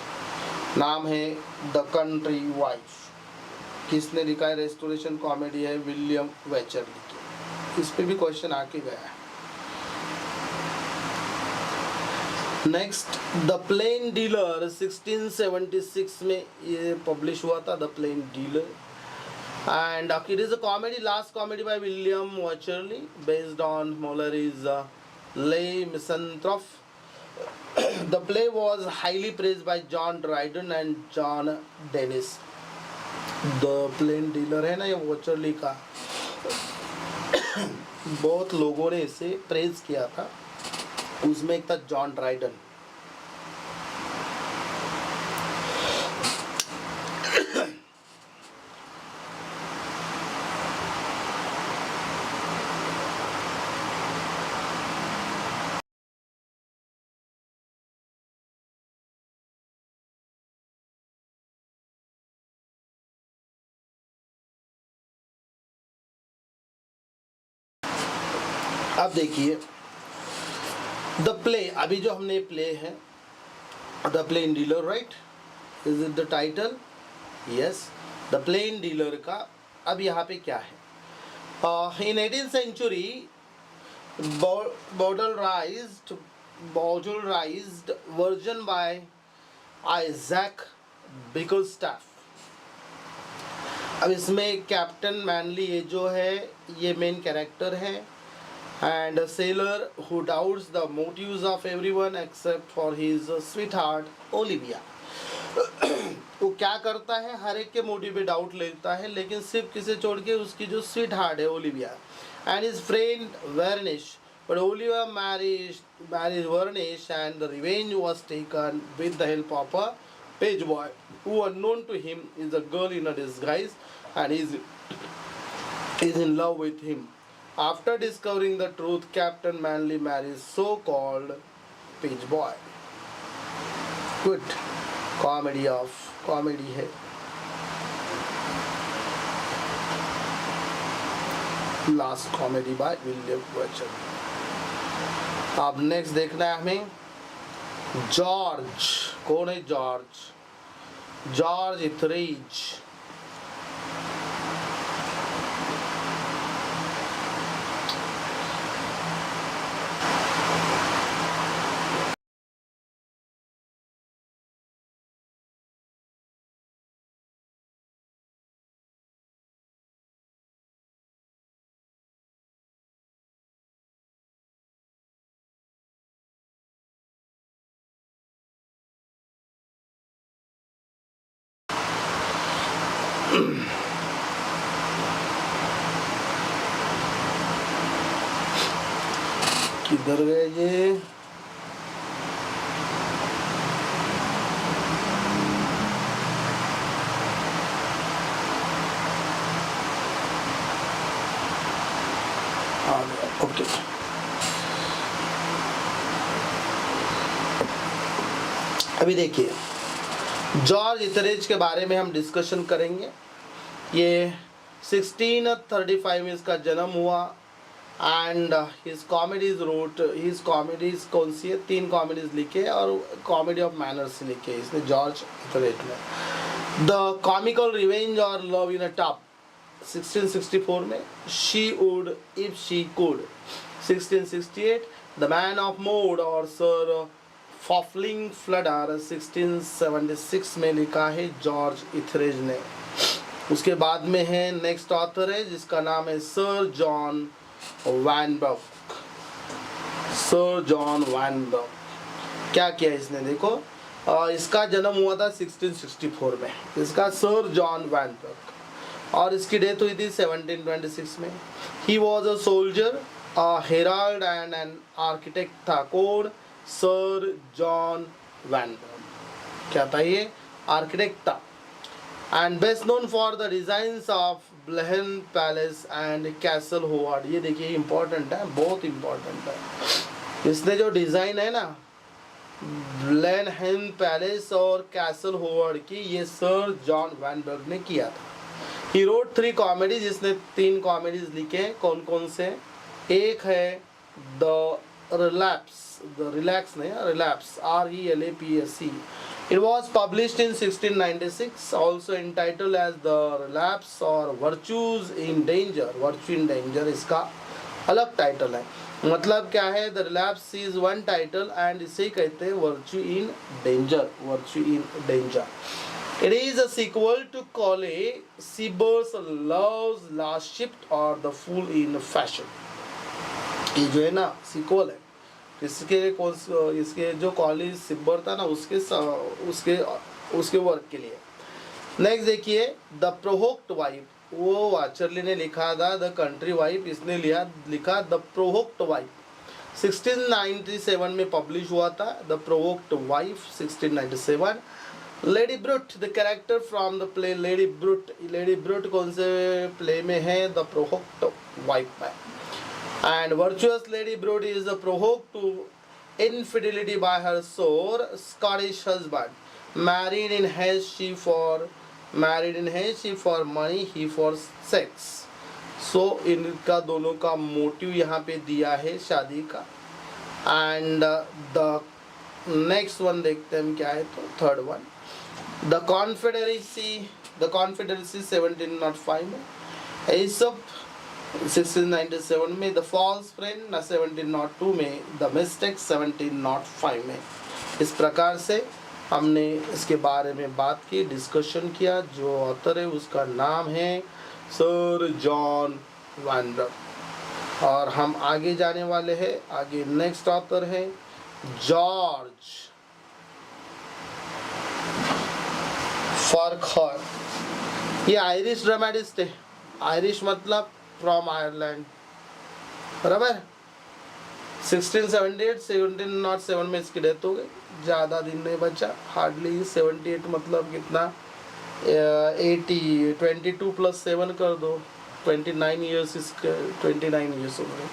नाम है द कंट्री वाइफ। किसने लिखा है? रेस्टोरेशन कॉमेडी है विलियम वेचरली की। इस पे भी क्वेश्चन आके गया है। नेक्स्ट द प्लेन डीलर 1676 में ये पब्लिश हुआ था। The plain dealer and it is a comedy, last comedy by William Wycherley based on Molaire's Les Misanthropes. The play was highly praised by John Dryden and John Dennis. The plain dealer है ना ये Wycherley का, बहुत लोगों ने इसे praise किया था। उसमें एक था जॉन ड्राइडन, अब देखिए द प्ले, अभी जो हमने प्ले है the plain dealer, right, is it the title? Yes, the plain dealer का अब यहाँ पे क्या है? In 18th century bowdlerized version by Isaac Bickerstaff। अब इसमें कैप्टन मैनली ये जो है ये मेन कैरेक्टर है, and a sailor who doubts the motives of everyone except for his sweetheart Olivia. वो क्या करता है, हर एक के मोटिव पे डाउट लेता है, लेकिन सिर्फ किसे छोड़ के, उसकी जो स्वीट हार्ट है Olivia, and his friend Varnish, but Olivia married Varnish, and the revenge was taken with the help of a page boy who, unknown to him, is a girl in a disguise and is in love with him. After discovering the truth, Captain Manly marries so-called page boy. Good comedy है। Last comedy by William vulture. अब next देखना है हमें George. कौन है George? George Etherege. किधर गए ये? ओके, अभी देखिए जॉर्ज इथरेज के बारे में हम डिस्कशन करेंगे। ये 1635 में इसका जन्म हुआ, and his comedies wrote, his comedies कौन सी है? 3 कॉमेडीज लिखे और कॉमेडी ऑफ मैनर्स लिखे इसने जॉर्ज इथरेज में। द कॉमिकल रिवेंज और लव इन अ टब 1664 में, she would if she could 1668, the man of mode और सर फॉफलिंग फ्लडर 1676 में लिखा है जॉर्ज इथरेज ने। उसके बाद में है नेक्स्ट ऑथर है जिसका नाम है sir John Weinberg. Sir John Vanbrugh क्या किया इसने? देखो इसका जन्म हुआ था 1664 में, इसका सर जॉन वैनबर्ग, और इसकी डेथ हुई थी 1726 में। He was a soldier, herald and an architect था। कौन? Sir John Vanbrugh. क्या था ये? आर्किटेक्ट था। And best known for the designs of Blenheim Palace and Castle Howard. ये देखिए इंपॉर्टेंट है, बहुत इंपॉर्टेंट है। इसने जो डिजाइन है ना ब्लेहन पैलेस और कैसल होवार्ड की, ये सर जॉन वैनबर्ग ने किया था। ही रोट 3 कॉमेडीज, इसने 3 कॉमेडीज लिखे। कौन कौन से? एक है द रिलैप्स, द रिलैक्स नहीं, relapse, RELAPSE। It was published in 1696, also entitled as The Relapse or Virtues in Danger। Virtue in Danger इसका अलग टाइटल है। मतलब क्या है? The Relapse is one title and इसे कहते हैं Virtue in Danger। Virtue in Danger। It is a sequel to Cole Seabur's Love's Last Ship or The Fool in Fashion। ये जो है ना सीक्वल है इसके, इसके जो कॉलेज सिब्बर था ना उसके उसके वर्क के लिए। नेक्स्ट देखिए द प्रोहोक्ड वाइफ, वो वाचरली ने लिखा था द कंट्री वाइफ, इसने लिखा द प्रोहोक्ड वाइफ। 1697 में पब्लिश हुआ था the Provoked Wife 1697। Lady Brute the character from the play Lady Brute. Lady Brute कौन से प्ले में है? द प्रोहोक्ड वाइफ में। And virtuous Lady Brute is provoked to infidelity by her sore Scottish husband. Married in haste she for money, he for sex. सो इनका दोनों का motive यहाँ पे दिया है शादी का। एंड द नेक्स्ट वन देखते हैं हम क्या है, तो थर्ड वन, द कॉन्फेडरेसी 1705 में, एसअप 1697 में, द फॉल्स फ्रेंड 1702 में, द मिस्टेक 1705 में। इस प्रकार से हमने इसके बारे में बात की, डिस्कशन किया। जो ऑथर है उसका नाम है सर जॉन वैंड्रप। और हम आगे जाने वाले हैं, आगे नेक्स्ट ऑथर है जॉर्ज फॉरखर। ये आयरिश ड्रामेटिस्ट है, आयरिश मतलब फ्रॉम आयरलैंड, बराबर। 1678 1707 में इसकी डेथ हो गई, ज़्यादा दिन नहीं बचा, हार्डली 78 मतलब कितना 80, 22 + 7 कर दो, 29 ईयर्स, इसके 29 ईयर्स हो गए।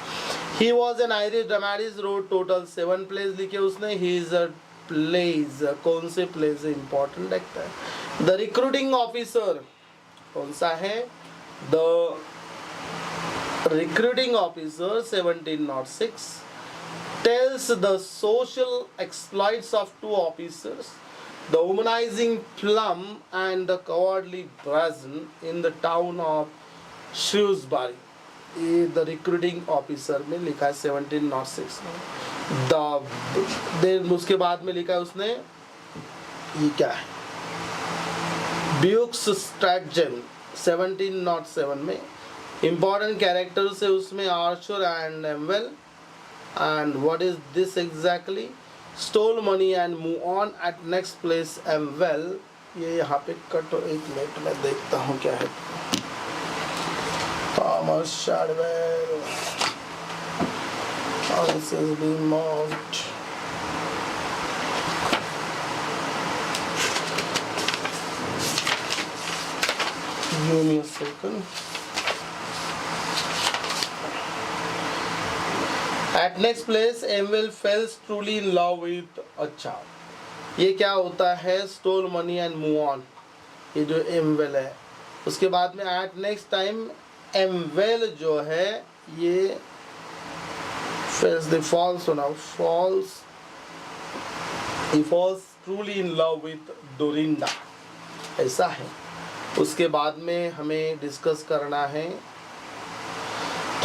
He was an Irish dramatist, wrote total 7 plays लिखे उसने। ही इज अ प्लेज, कौन से प्लेज इंपॉर्टेंट लगता है। द रिक्रूटिंग ऑफिसर कौन सा है, the recruiting officer 1706 tells the social exploits of two officers, the humanizing plum and the cowardly brazen in the town of Shrewsbury। ये the recruiting officer में लिखा है 1706 में। देन उसके बाद में लिखा है उसने, ये क्या है, ब्यूक्स स्ट्रैटजेम 1707 में। इंपॉर्टेंट कैरेक्टर्स है उसमें Archer and Aimwell. And what is this exactly? Stole money and move on at next place and well। ये यहाँ पे कट, एक मिनट में देखता हूँ क्या है। Thomas Shadwell, this is being marked। Give me a second। At next place, Emil falls truly in love with अच्छा, ये क्या होता है, stole money and move on, ये जो एमवेल है। उसके बाद में at next time एमवेल जो है ये falls the false होना, false, he falls truly in love with Dorinda, ऐसा है। उसके बाद में हमें डिस्कस करना है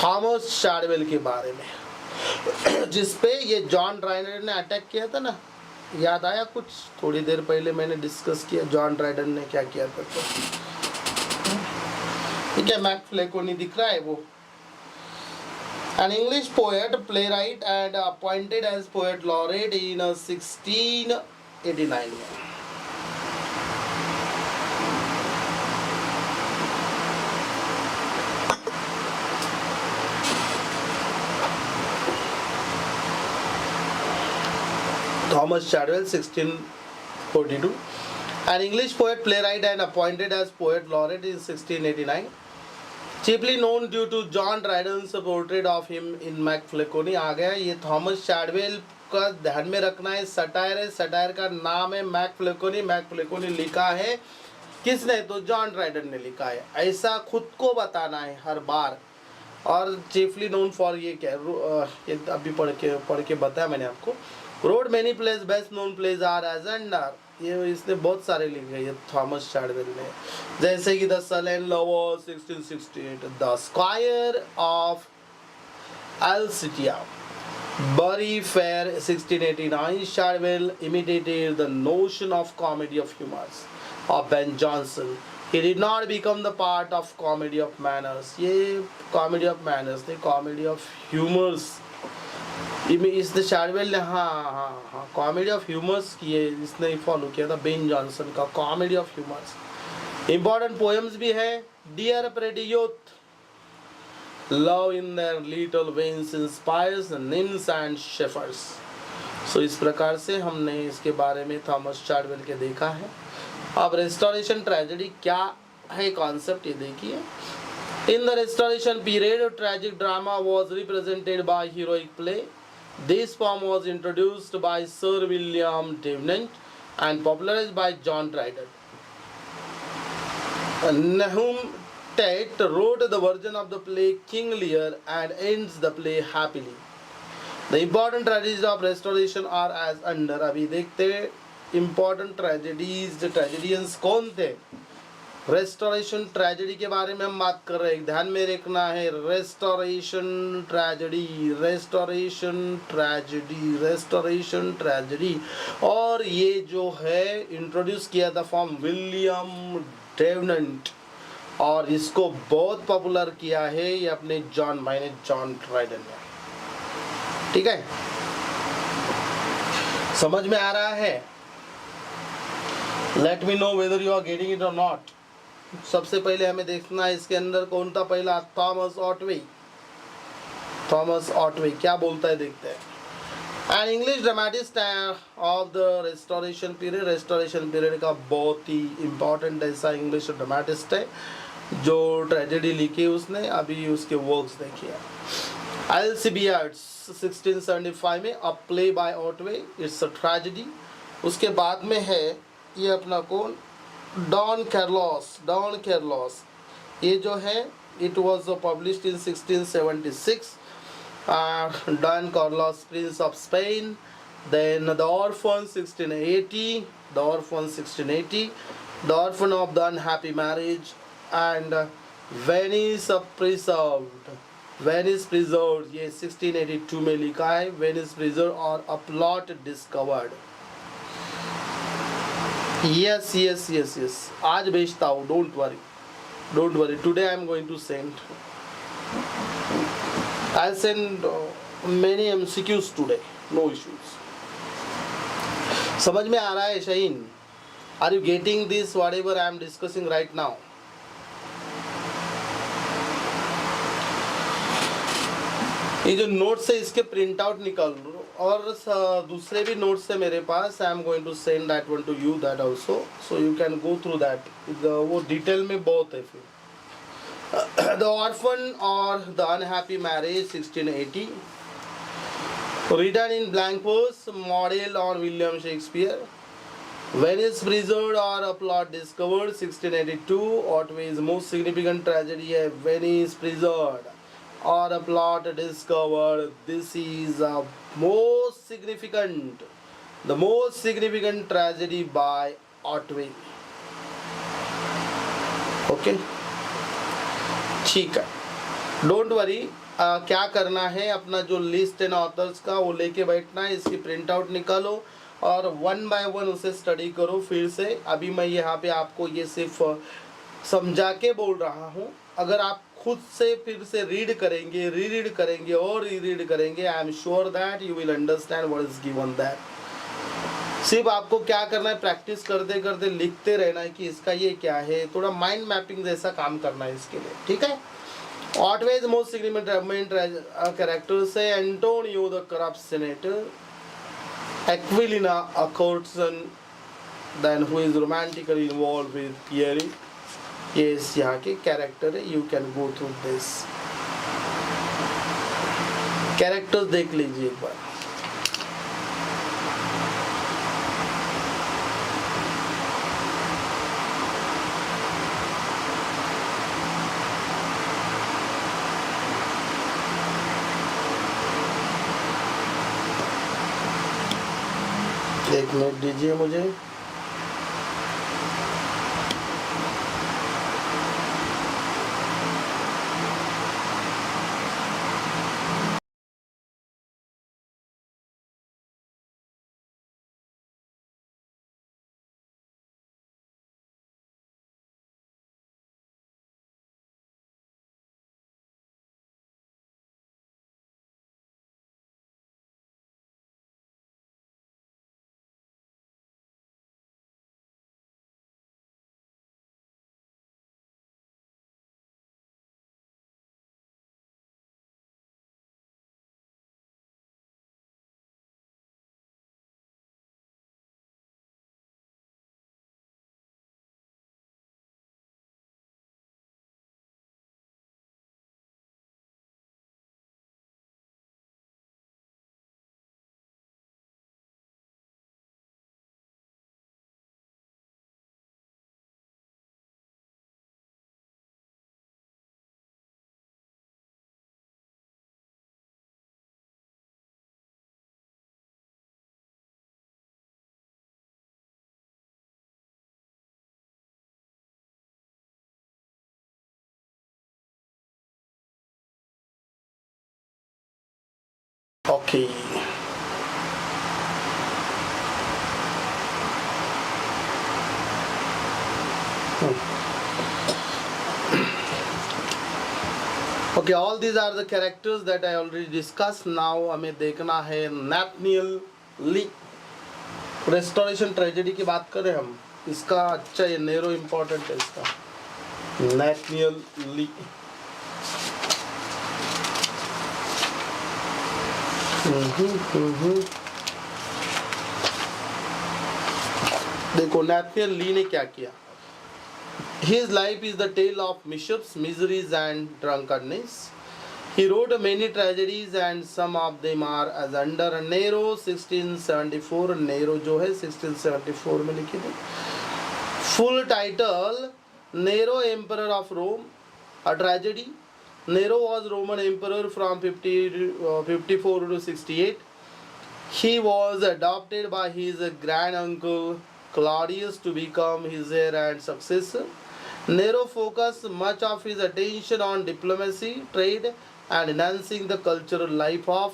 थॉमस शार्डवेल के बारे में, जिसपे ये जॉन ड्राइडन ने अटैक किया था ना, याद आया कुछ, थोड़ी देर पहले मैंने डिस्कस किया जॉन ड्राइडन ने क्या किया था। तो ठीक है, मैक फ्लेकोनी दिख रहा है वो। An English poet, playwright and appointed as poet laureate in 1689 में। Thomas Shadwell 1642, an English poet, playwright and appointed as poet laureate in 1689, chiefly known due to John Dryden's portrait of him in मैकफ्लेकोनी। आ गया ये Thomas शैडवेल का ध्यान में रखना है, satire है, satire का नाम है मैकफ्लेकोनी। मैकफ्लेकोनी लिखा है किसने, तो जॉन ड्राइडन ने लिखा है, ऐसा खुद को बताना है हर बार। और चीफली नोन फॉर ये क्या, ये अभी पढ़ के बताया मैंने आपको। Wrote many plays, best known plays are as and are, ये इसने बहुत सारे लिखे ये थॉमस शार्डवेल ने, जैसे कि the sun and lover 1668, the Squire of Alsatia, Bury Fair 1689। Shadwell imitated the notion of comedy of humors of Ben Jonson। He did not become the part of comedy of manners। ये comedy of manners नहीं, comedy of humors। इसने शार्डवेल ने हाँ comedy of humours की है, इसने follow किया था बेन जॉनसन का comedy of humours. Important poems भी है, dear pretty youth, love in their little veins inspires nymphs and shepherds. So इस प्रकार से हमने इसके बारे में थॉमस शार्डवेल के देखा है। अब रेस्टोरेशन ट्रेजेडी क्या है कॉन्सेप्ट, ये देखिए। In the restoration period tragic drama was represented by heroic play. This form was introduced by Sir William Davenant and popularized by John Dryden। Nahum Tate wrote the version of the play King Lear and ends the play happily. The important tragedies of restoration are as under. अभी देखते important tragedies, the tragedians कौन थे? Restoration tragedy के बारे में हम बात कर रहे हैं, ध्यान में रखना है। Restoration tragedy, restoration tragedy, restoration tragedy. और ये जो है इंट्रोड्यूस किया था फ्रॉम विलियम डेवनेंट, और इसको बहुत पॉपुलर किया है ये अपने जॉन भाई ने, जॉन ड्राइडन ने। ठीक है, समझ में आ रहा है? Let me know whether you are getting it और नॉट। सबसे पहले हमें देखना है इसके अंदर कौन था पहला, थॉमस ऑटवे। थॉमस ऑटवे क्या बोलता है देखते हैं। An English dramatist of the restoration period. Restoration period का बहुत ही इंपॉर्टेंट ऐसा इंग्लिश ड्रामेटिस्ट है जो ट्रेजेडी लिखी उसने, अभी उसके वर्क्स देखिए। अल्सिबियाड्स 1675 में, a play by Otway, it's a tragedy. उसके बाद में है ये अपना कौन, डॉन कैर्लोस। डॉन कैर्लोस ये जो है it was published in 1676। Don Carlos prince of Spain. Then the orphan 1680, the orphan 1680, the orphan of the unhappy marriage and Venice preserved. Venice preserved ये 1682 में लिखा है, वेनिस प्रिजर्व और a plot discovered. Yes, yes, yes, yes. आज भेजता हूँ, don't worry, don't worry. Today I am going to send. I'll send many MCQs today. No issues. समझ में आ रहा है Shaheen? Are you getting this whatever I am discussing right now? ये जो नोट्स है इसके प्रिंट आउट निकाल लो, और दूसरे भी नोट्स है मेरे पास, I am going to send that one to you, that also, so you can go through that. वो डिटेल में बहुत है फिर। द ऑर्फन और the unhappy Marriage 1680, written in blank verse, model on William Shakespeare. Venice Preserved और a plot Discovered 1682, Otway's most significant tragedy है Venice Preserved or a plot discovered. This is a the most significant tragedy by Otway. Okay, ठीक है, don't worry. क्या करना है, अपना जो list है ना ऑथर्स का वो लेके बैठना है, इसकी प्रिंट आउट निकालो और वन बाय वन उसे स्टडी करो फिर से। अभी मैं यहाँ पे आपको ये सिर्फ समझा के बोल रहा हूँ, अगर आप खुद से फिर से रीड करेंगे, रीड करेंगे और रीड करेंगे, I am sure that you will understand what is given that. सिर्फ आपको क्या करना है, प्रैक्टिस करते करते लिखते रहना है कि इसका ये क्या है, थोड़ा माइंड मैपिंग जैसा काम करना है इसके लिए। ठीक है, ऑटवेज मोस्ट सिग्निफिकेंट कैरेक्टर्स है Antonio the corrupt senator, Aquilina a courtesan, then who is romantically involved with Pierre. ये इस यहाँ के कैरेक्टर है, you can go through this characters, देख लीजिए एक बार। एक मिनट दीजिए मुझे। Okay. Okay, all these are the characters that I already discussed. Now हमें देखना है नैथनियल ली। रेस्टोरेशन ट्रेजेडी की बात करें हम, इसका अच्छा ये नेरो इम्पोर्टेंट है इसका, नैथनियल ली। देखो नैथनियल ली ने क्या किया। His life is the tale of mishaps, miseries and drunkenness. He wrote many tragedies and some of them are as under Nero 1674. Nero जो है 1674 में लिखी थी। Full title Nero Emperor of Rome, a tragedy. Nero was Roman emperor from 54 to 68. He was adopted by his grand uncle Claudius to become his heir and successor. Nero focused much of his attention on diplomacy, trade, and enhancing the cultural life of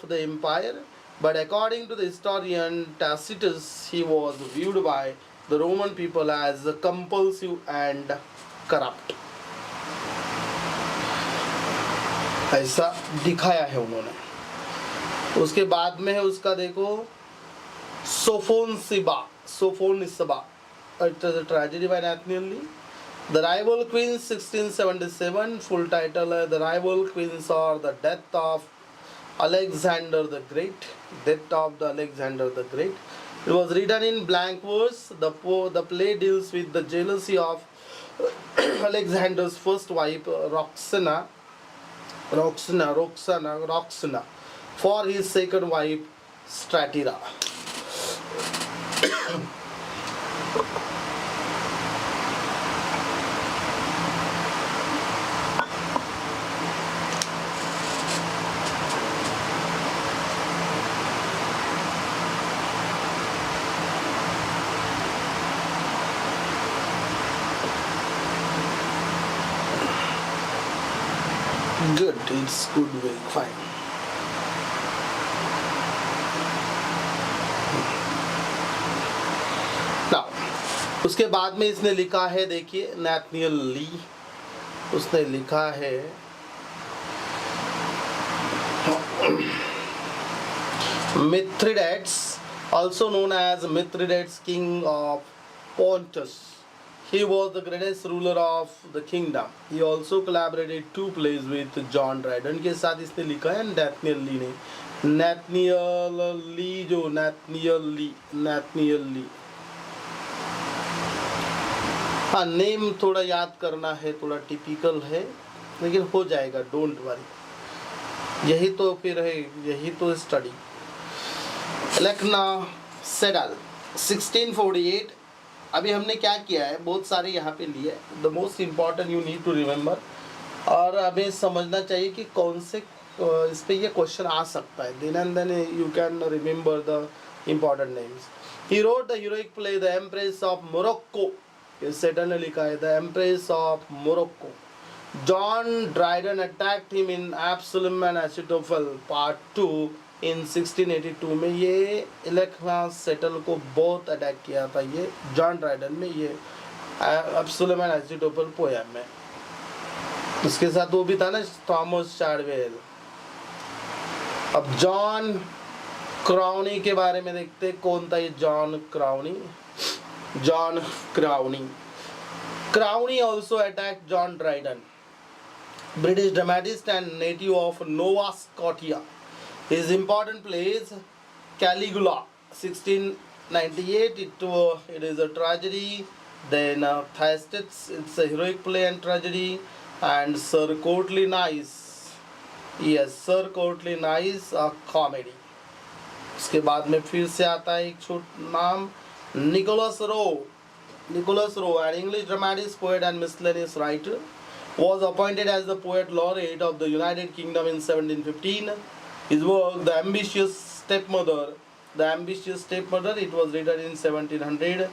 the empire. But according to the historian Tacitus, he was viewed by the Roman people as compulsive and corrupt. ऐसा दिखाया है उन्होंने। उसके बाद में है उसका देखो सोफोनिसबा, it is a tragedy by Nathaniel Lee. The Rival Queens 1677, full title है The Rival Queens or the Death of Alexander the Great. Death of the Alexander the Great. It was written in blank verse. The play deals with the jealousy of Alexander's first wife Roxana for his second wife Statira. Good, it's good way, fine. Now, उसके बाद में इसने लिखा है, देखिए नैथनियल ली, उसने लिखा है Mithridates, also known as Mithridates, king of Pontus. He was the greatest ruler of the kingdom. He also collaborated 2 plays with John Dryden के साथ इसने लिखा है नैथनियल ली ने। नैथनियल ली हाँ, नेम थोड़ा याद करना है, थोड़ा टिपिकल है, लेकिन हो जाएगा, डोंट वरी। यही तो फिर है, यही तो स्टडी। इलेक्ना सेडल 1648। अभी हमने क्या किया है, बहुत सारे यहाँ पे लिए। The most important you need to remember, और हमें समझना चाहिए कि कौन से इस पे ये क्वेश्चन आ सकता है। Then and then you can remember the important names. He wrote the heroic play the Empress of Morocco, ये सेटल ने लिखा है, the Empress of Morocco. John Dryden attacked him in Absalom and Achitophel part 2 in 1682 में। ये इलेक्ना settle को बहुत attack किया था ये जॉन ड्राइडन में, ये एब्सोलम एंड एसिटोफेल पोएम में। उसके साथ वो भी था ना थॉमस चार्डवेल। अब जॉन क्राउनी के बारे में देखते, कौन था ये John क्राउनी। Crowny also attacked John Dryden, British dramatist and native of Nova Scotia. His important plays Caligula 1698, it is a tragedy. Then Thyestes, it's a heroic play and tragedy. And Sir Courtly Nice, yes, Sir Courtly Nice, a comedy. उसके बाद में फिर से आता है एक छोटा नाम, Nicholas Rowe, an English dramatist, poet and miscellaneous writer, was appointed as the poet laureate of the United Kingdom in 1715. His work, The Ambitious Stepmother, it was written in 1700.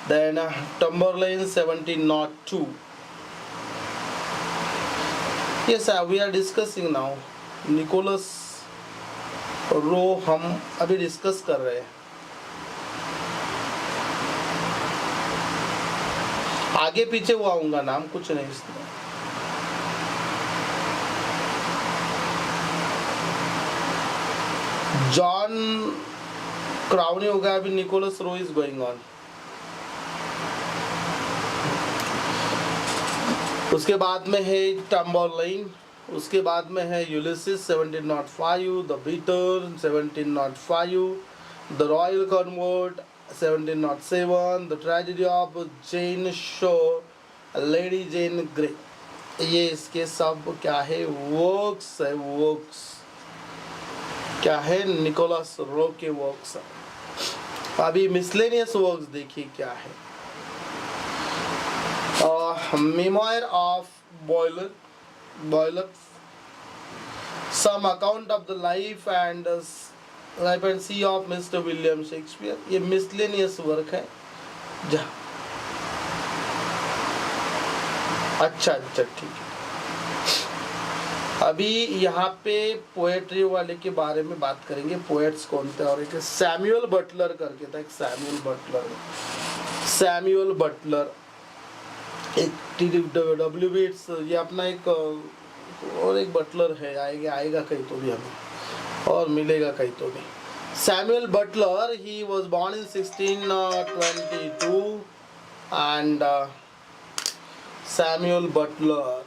Then Tamburlaine 1702. Yes, we are discussing now. Nicholas Rowe हम अभी discuss कर रहे हैं. आगे पीछे वो आऊंगा नाम, कुछ नहीं इसमें. जॉन क्राउनी हो गया, अभी Nicholas Rowe is going on. उसके बाद में है टम्बरलाइन, उसके बाद में है Ulysses 1705, the biter 1705, the royal convert 1707, the tragedy of Jane Shore, lady Jane Grey. ये इसके सब क्या है, वर्क्स है. वर्क्स क्या है, निकोलस रो के वर्क्स. अभी मिसलेनियस वर्क्स देखिए क्या है. Memoir of Boiler, some account of the life and sea of Mr. William Shakespeare. ये मिसलेनियस वर्क है. अच्छा ठीक है. अभी यहाँ पे पोएट्री वाले के बारे में बात करेंगे. पोएट्स कौन थे, और एक सैमुअल बटलर करके था. एक सैमुअल बटलर एक WBS, ये अपना एक और एक बटलर है. आएगा कहीं तो भी हमें, और मिलेगा कहीं तो भी. Samuel Butler, he was born in 1622 and Samuel Butler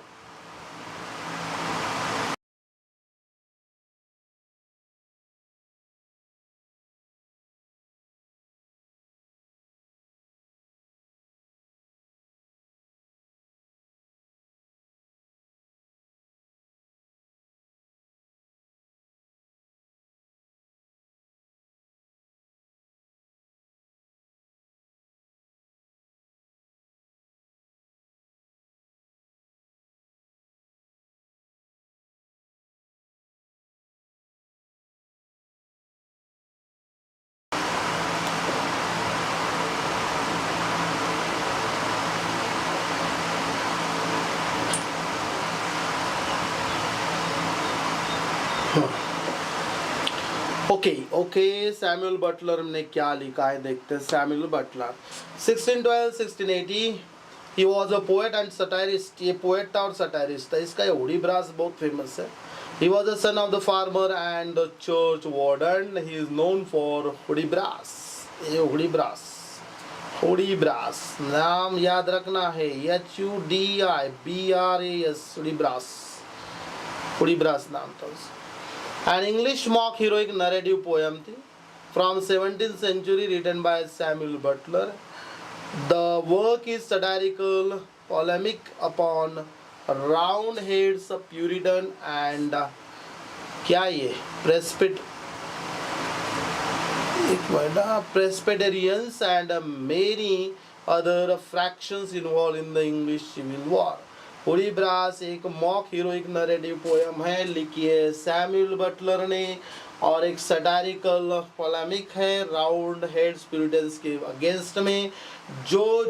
okay. Samuel Butler ने क्या लिखा है देखते हैं. Samuel Butler 1612-1680, he was a poet and satirist. ये पोएट था और सटायरिस्ट था. इसका हुडी ब्रास बहुत फेमस है. He was a son of the farmer and the churchwarden. He is known for Hudibras. ये हुडी ब्रास नाम याद रखना है. HUDIBRAS, हुडी ब्रास नाम था उसका. An English mock heroic narrative poem from 17th century written by Samuel Butler. The work is satirical, polemic upon Roundheads, Puritan and क्या ये Presbyterians and many other fractions involved in the English Civil War. Hudibras एक mock heroic narrative poem है, लिखी है Samuel Butler ने, और एक satirical polemic है राउंड हेड्स प्यूरिटन्स के अगेंस्ट में, जो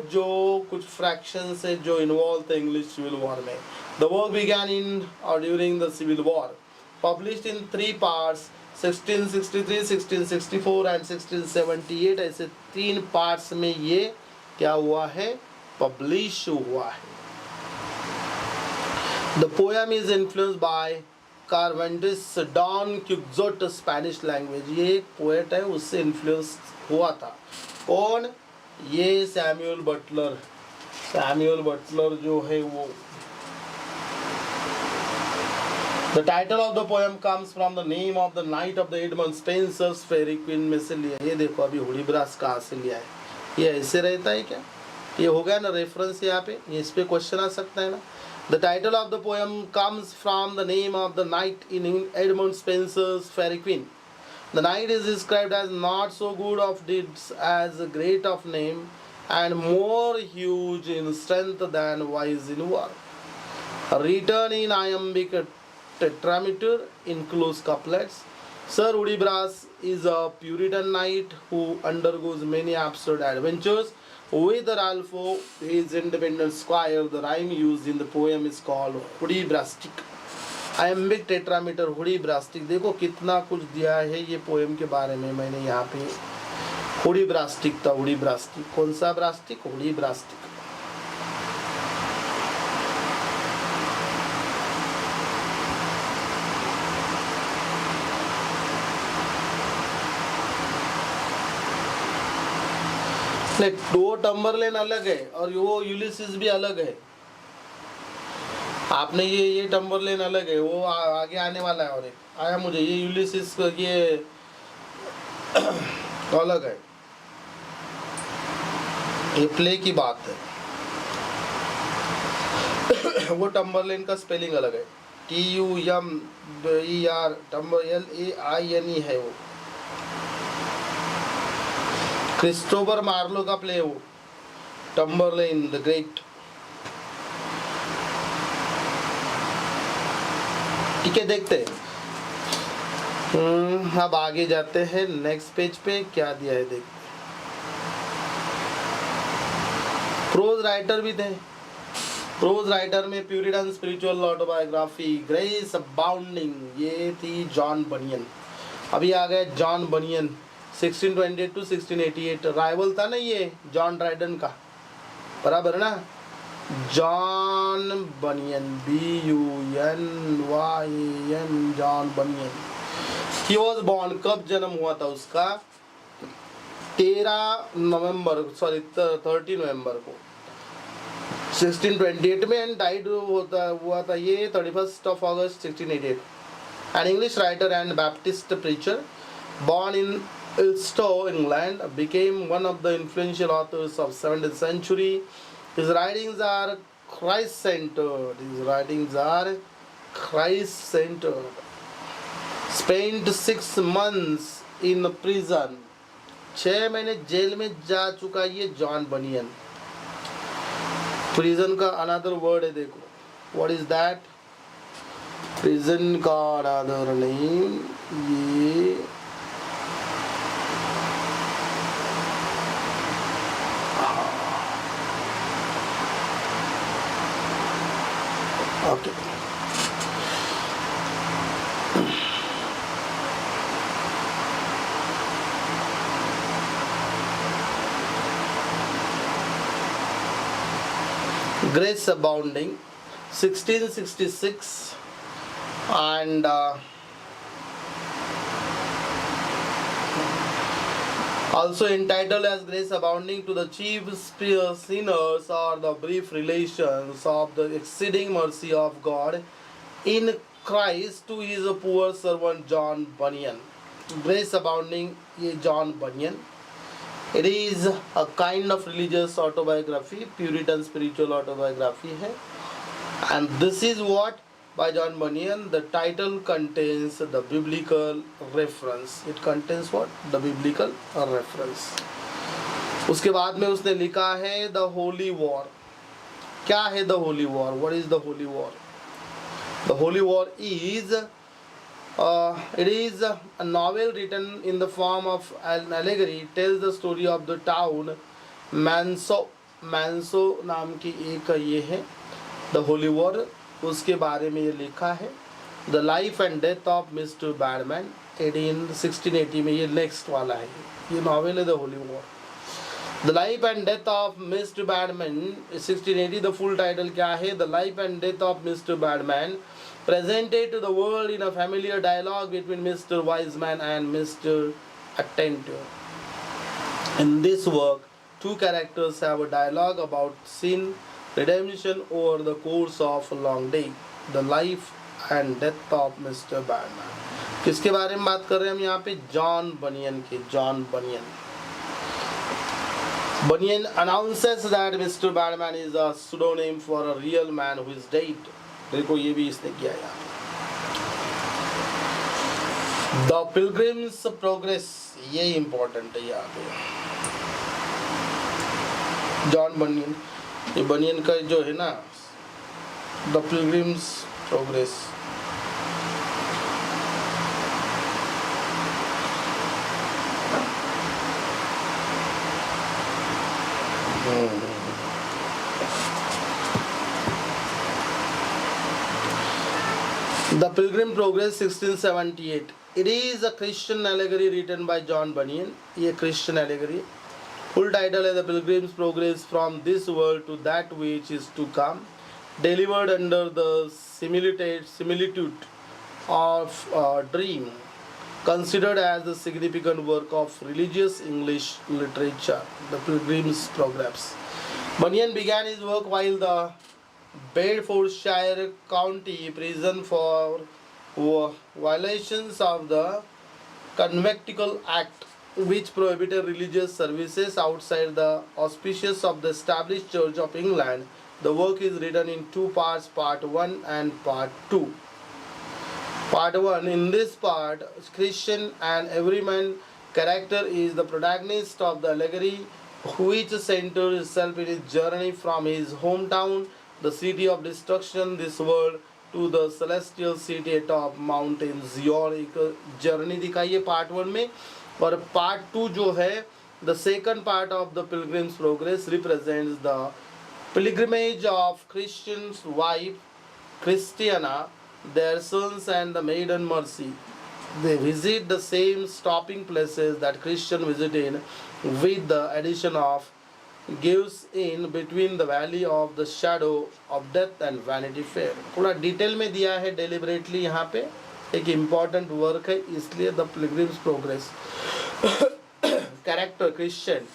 कुछ फ्रैक्शन से जो इन्वॉल्व थे इंग्लिश सिविल वॉर में. द वर्क बिगैन इन और during the civil war, published in 3 parts 1663, 1664 and 1678. ऐसे 3 पार्ट्स में ये क्या हुआ है, पब्लिश हुआ है. The poem is influenced by Cervantes' Don Quixote Spanish language. ये एक पोएट है, उससे इन्फ्लुएंस हुआ था. कौन, ये सैमुअल बटलर जो है वो. The title of the poem comes from the name of the knight of the Edmund Spencer's Fairy Queen में से लिया. ये देखो अभी हुडी ब्रास कहाँ से लिया है. ये ऐसे रहता है क्या, ये हो गया ना रेफरेंस. यहाँ पे ये इस पे क्वेश्चन आ सकता है ना. The title of the poem comes from the name of the knight in Edmund Spencer's Fairy Queen. The knight is described as not so good of deeds, as great of name, and more huge in strength than wise in war. Written in iambic tetrameter in close couplets. Sir Hudibras is a Puritan knight who undergoes many absurd adventures with Ralph, his independent squire. The rhyme used in the poem is called Hudibrastic. Iambic tetrameter, Hudibrastic. देखो कितना कुछ दिया है ये poem के बारे में मैंने यहाँ पे। हुडी ब्रास्टिक था, हुडी ब्रास्टिक। कौन सा ब्रास्टिक? हुडी ब्रास्टिक। वो टम्बरलेन अलग है और वो यूलिसिस भी अलग है। आपने ये टम्बरलेन अलग है, वो आगे आने वाला है। और एक आया मुझे ये यूलिसिस, ये अलग है। ये प्ले की बात है। वो टम्बरलेन का स्पेलिंग अलग है, TUMBER, टम्बर LAINE है वो। क्रिस्टोफर मार्लो का प्ले वो टम्बरलेन द ग्रेट। ठीक है, देखते हैं। अब आगे जाते हैं नेक्स्ट पेज पे, क्या दिया है देखते। प्रोज राइटर भी थे। प्रोज राइटर में प्यूरिटन स्पिरिचुअल ऑटोबायोग्राफी, ग्रेस अबाउंडिंग, ये थी जॉन बनियन। अभी आ गए जॉन बनियन, 1628 to 1688। राइवल था ना ये जॉन ड्राइडन का, बराबर है ना। John banyan, BUNYAN, John banyan. He was born, कब जन्म हुआ था उसका? 13 नवंबर 30 नवंबर को 1628 में, एंड डाइड हुआ था ये 31 अगस्त 1688। An English writer and Baptist preacher, born in Ulster, England, became one of the influential authors of 17th century. His writings are Christ-centered. Spent 6 months in prison. 6 महीने जेल में जा चुका ये जॉन बनियन। Prison का अनदर वर्ड है, देखो what is that. Prison का another name ये okay. Grace Abounding, 1666, and also entitled as Grace Abounding to the chief sinners, or the brief relations of the exceeding mercy of God in Christ to his poor servant John Bunyan. Grace Abounding, ये John Bunyan. It is a kind of religious autobiography, Puritan spiritual autobiography है, and this is what by John Bunyan. The title contains the biblical reference. It contains what? The biblical reference. उसके बाद में उसने लिखा है The Holy War. क्या है The Holy War? What is the Holy War? The Holy War is it is a novel written in the form of an allegory. It tells the story of the town Manso नाम की एक ये है The Holy War, उसके बारे में ये लिखा है। The Life and Death of Mr. Badman, 1680 में, ये नेक्स्ट वाला है, ये नॉवेल है The Holy War. The Life and Death of Mr. Badman, 1680. The full title क्या है? The Life and Death of Mr. Badman, presented to the world in a familiar dialogue between Mr. Wiseman and Mr. Attentive. In this work, two characters have a dialogue about sin, redemption over the course of a long day. The life and death of Mr. Badman. किसके बारे में बात कर रहे हैं हम यहाँ पे? जॉन बनियन के। John banyan. Bunyan announces that Mr. Badman is a pseudonym for a real man who is dead. देखो ये भी इसने किया यार। The Pilgrim's Progress, ये इम्पोर्टेंट है यहाँ पे। जॉन बनियन, ये बनियन का जो है ना the pilgrim's progress, The Pilgrim Progress 1678. It is a Christian allegory written by John Bunyan. ये Christian allegory. Full title is The Pilgrim's Progress from this world to that which is to come, delivered under the similitude of a dream, considered as the significant work of religious English literature. The Pilgrim's Progress. Bunyan began his work while the Bedfordshire County prison for violations of the Conventicle Act, which prohibited religious services outside the auspices of the established Church of England. The work is written in two parts, part 1 and part 2. Part 1. In this part, Christian and everyman character is the protagonist of the allegory, which centers itself in his journey from his hometown, the city of destruction, this world, to the celestial city atop mountain Zion. एक journey दिखाई है part 1 में, और part 2 जो है, the second part of the Pilgrim's Progress represents the pilgrimage of Christian's wife Christiana, their sons and the maiden Mercy. They visit the same stopping places that Christian visited, with the addition of gives in between the valley of the shadow of death and vanity fair. थोड़ा detail में दिया है deliberately, यहाँ पे एक important work है, इसलिए the pilgrim's progress. Character Christian,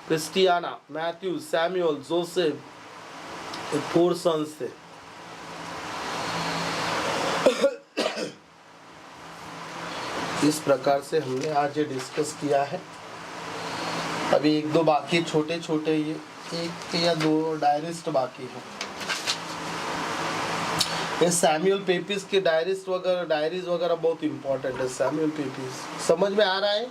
Christiana, Matthew, Samuel, Joseph, 4 sons थे. इस प्रकार से हमने आज ये डिस्कस किया है. अभी 1-2 बाकी छोटे छोटे, ये 1 या 2 डायरिस्ट बाकी हैं. ये सैमुअल पेपिस के डायरिस्ट वगैरह, डायरीज वगैरह बहुत इंपॉर्टेंट है. सैमुअल पेपिस समझ में आ रहा है?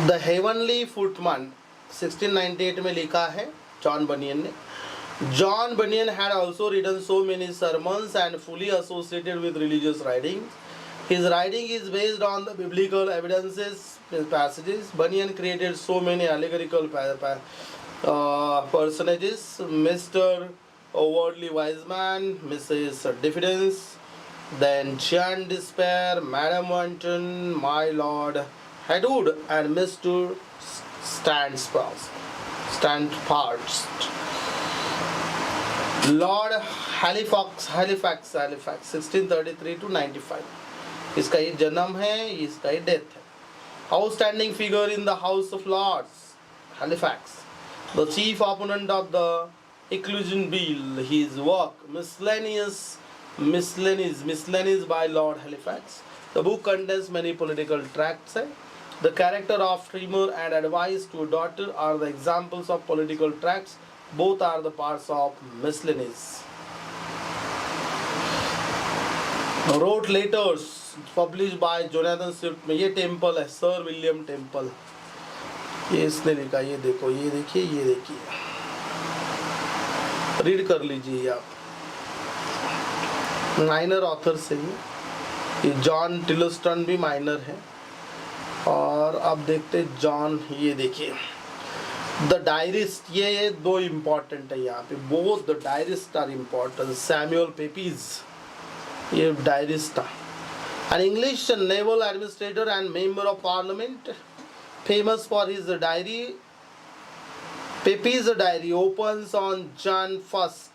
द हेवनली फुटमैन 1698 में लिखा है जॉन बनियन ने. John Bunyan had also written so many sermons and fully associated with religious writing. His writing is based on the biblical evidences, passages. Bunyan created so many allegorical personages: Mr. Worldly Wise Man, Mrs. Diffidence, then Jean Despair, Madame Wanton, My Lord Hedwood, and Mr. Standfast. Lord Halifax 1633 to 95. इसका ये जन्म है, इसका ये death है. Outstanding figure in the House of Lords, Halifax. The chief opponent of the Exclusion Bill. His work Miscellaneous by Lord Halifax. The book contains many political tracts. The character of Trimmer and Advice to a Daughter are the examples of political tracts. Both are the parts of Miscellanies. Wrote letters published by Jonathan Swift में. ये temple है, sir William temple, ये इसने लिखा. ये देखो, ये देखिए, ये देखिए, रीड कर लीजिए आप. माइनर ऑथर से ये जॉन टिलस्टन भी माइनर है. और अब देखते जॉन, ये देखिए द डायरिस्ट. ये 2 इम्पॉर्टेंट है यहाँ पे. Both the diarist are important. Samuel Pepys, ये डायरिस्ट था. An English naval administrator and member of parliament, famous for his diary. Pepys diary opens on Jan 1st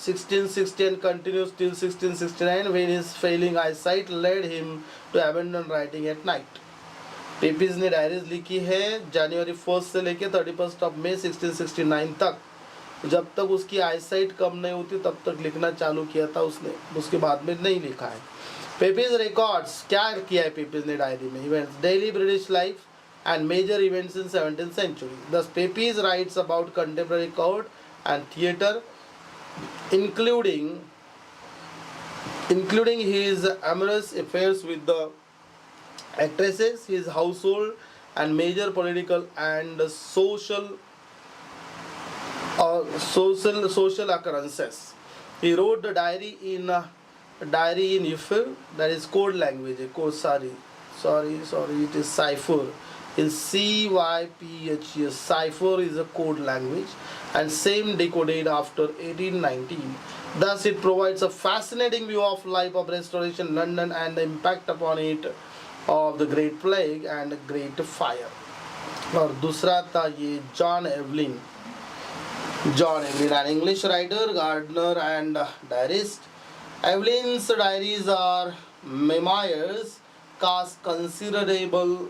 1660 and continues till 1669, when his failing eyesight led him to abandon writing at night. पेपीज ने diaries लिखी है जनवरी 1 से लेके 31 of May 1669 तक. जब तक उसकी eyesight कम नहीं होती तब तक लिखना चालू किया था उसने, उसके बाद में नहीं लिखा है. पेपीज रिकॉर्ड्स, क्या किया है पेपीज ने डायरी में? Events, daily British life and major events in 17th century. Thus Pepys writes about contemporary court and theatre, including his amorous affairs with the actresses, his household, and major political and social occurrences. He wrote the diary in diary in यूफिर, that is code language, code, sorry, it is cipher, is CYPHES. Cipher is a code language and same decoded after 1819. Thus it provides a fascinating view of life of restoration London and the impact upon it of the Great Plague and the Great Fire. और दूसरा था ये John Evelyn, an English writer, gardener and diarist. Evelyn's diaries are memoirs cast considerable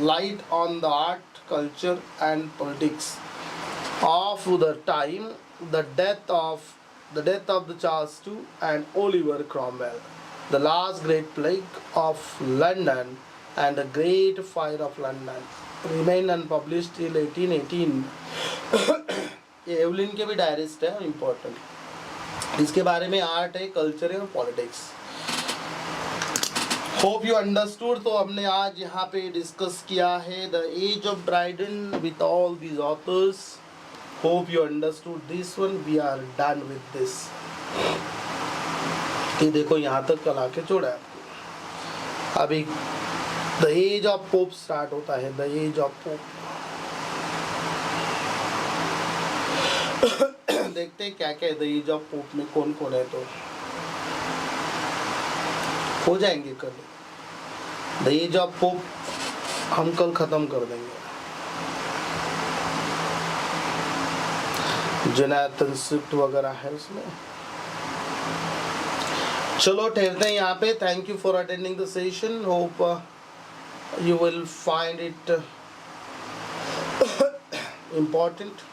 light on the art, culture and politics of the time, the death of the Charles II and Oliver Cromwell, the last great plague of London and the great fire of London remained unpublished till 1818. ये Evelyn के भी डायरिस्ट है, important. इसके बारे में art है, culture है और पॉलिटिक्स। Hope you understood. तो हमने आज यहाँ पे डिस्कस किया है the age of Dryden with all these authors. Hope you understood this one. We are done with this. ये देखो यहाँ तक कल आके छोड़ा है आपको। अभी the age of Pope start होता है, द एज ऑफ पोप। देखते हैं क्या क्या है द एज ऑफ पोप में, कौन कौन है। तो हो जाएंगे कल द एज ऑफ पोप, हम कल खत्म कर देंगे। जुनाथन स्विफ्ट वगैरह है उसमें। चलो ठहरते हैं यहाँ पे। Thank you for attending the session. Hope you will find it important.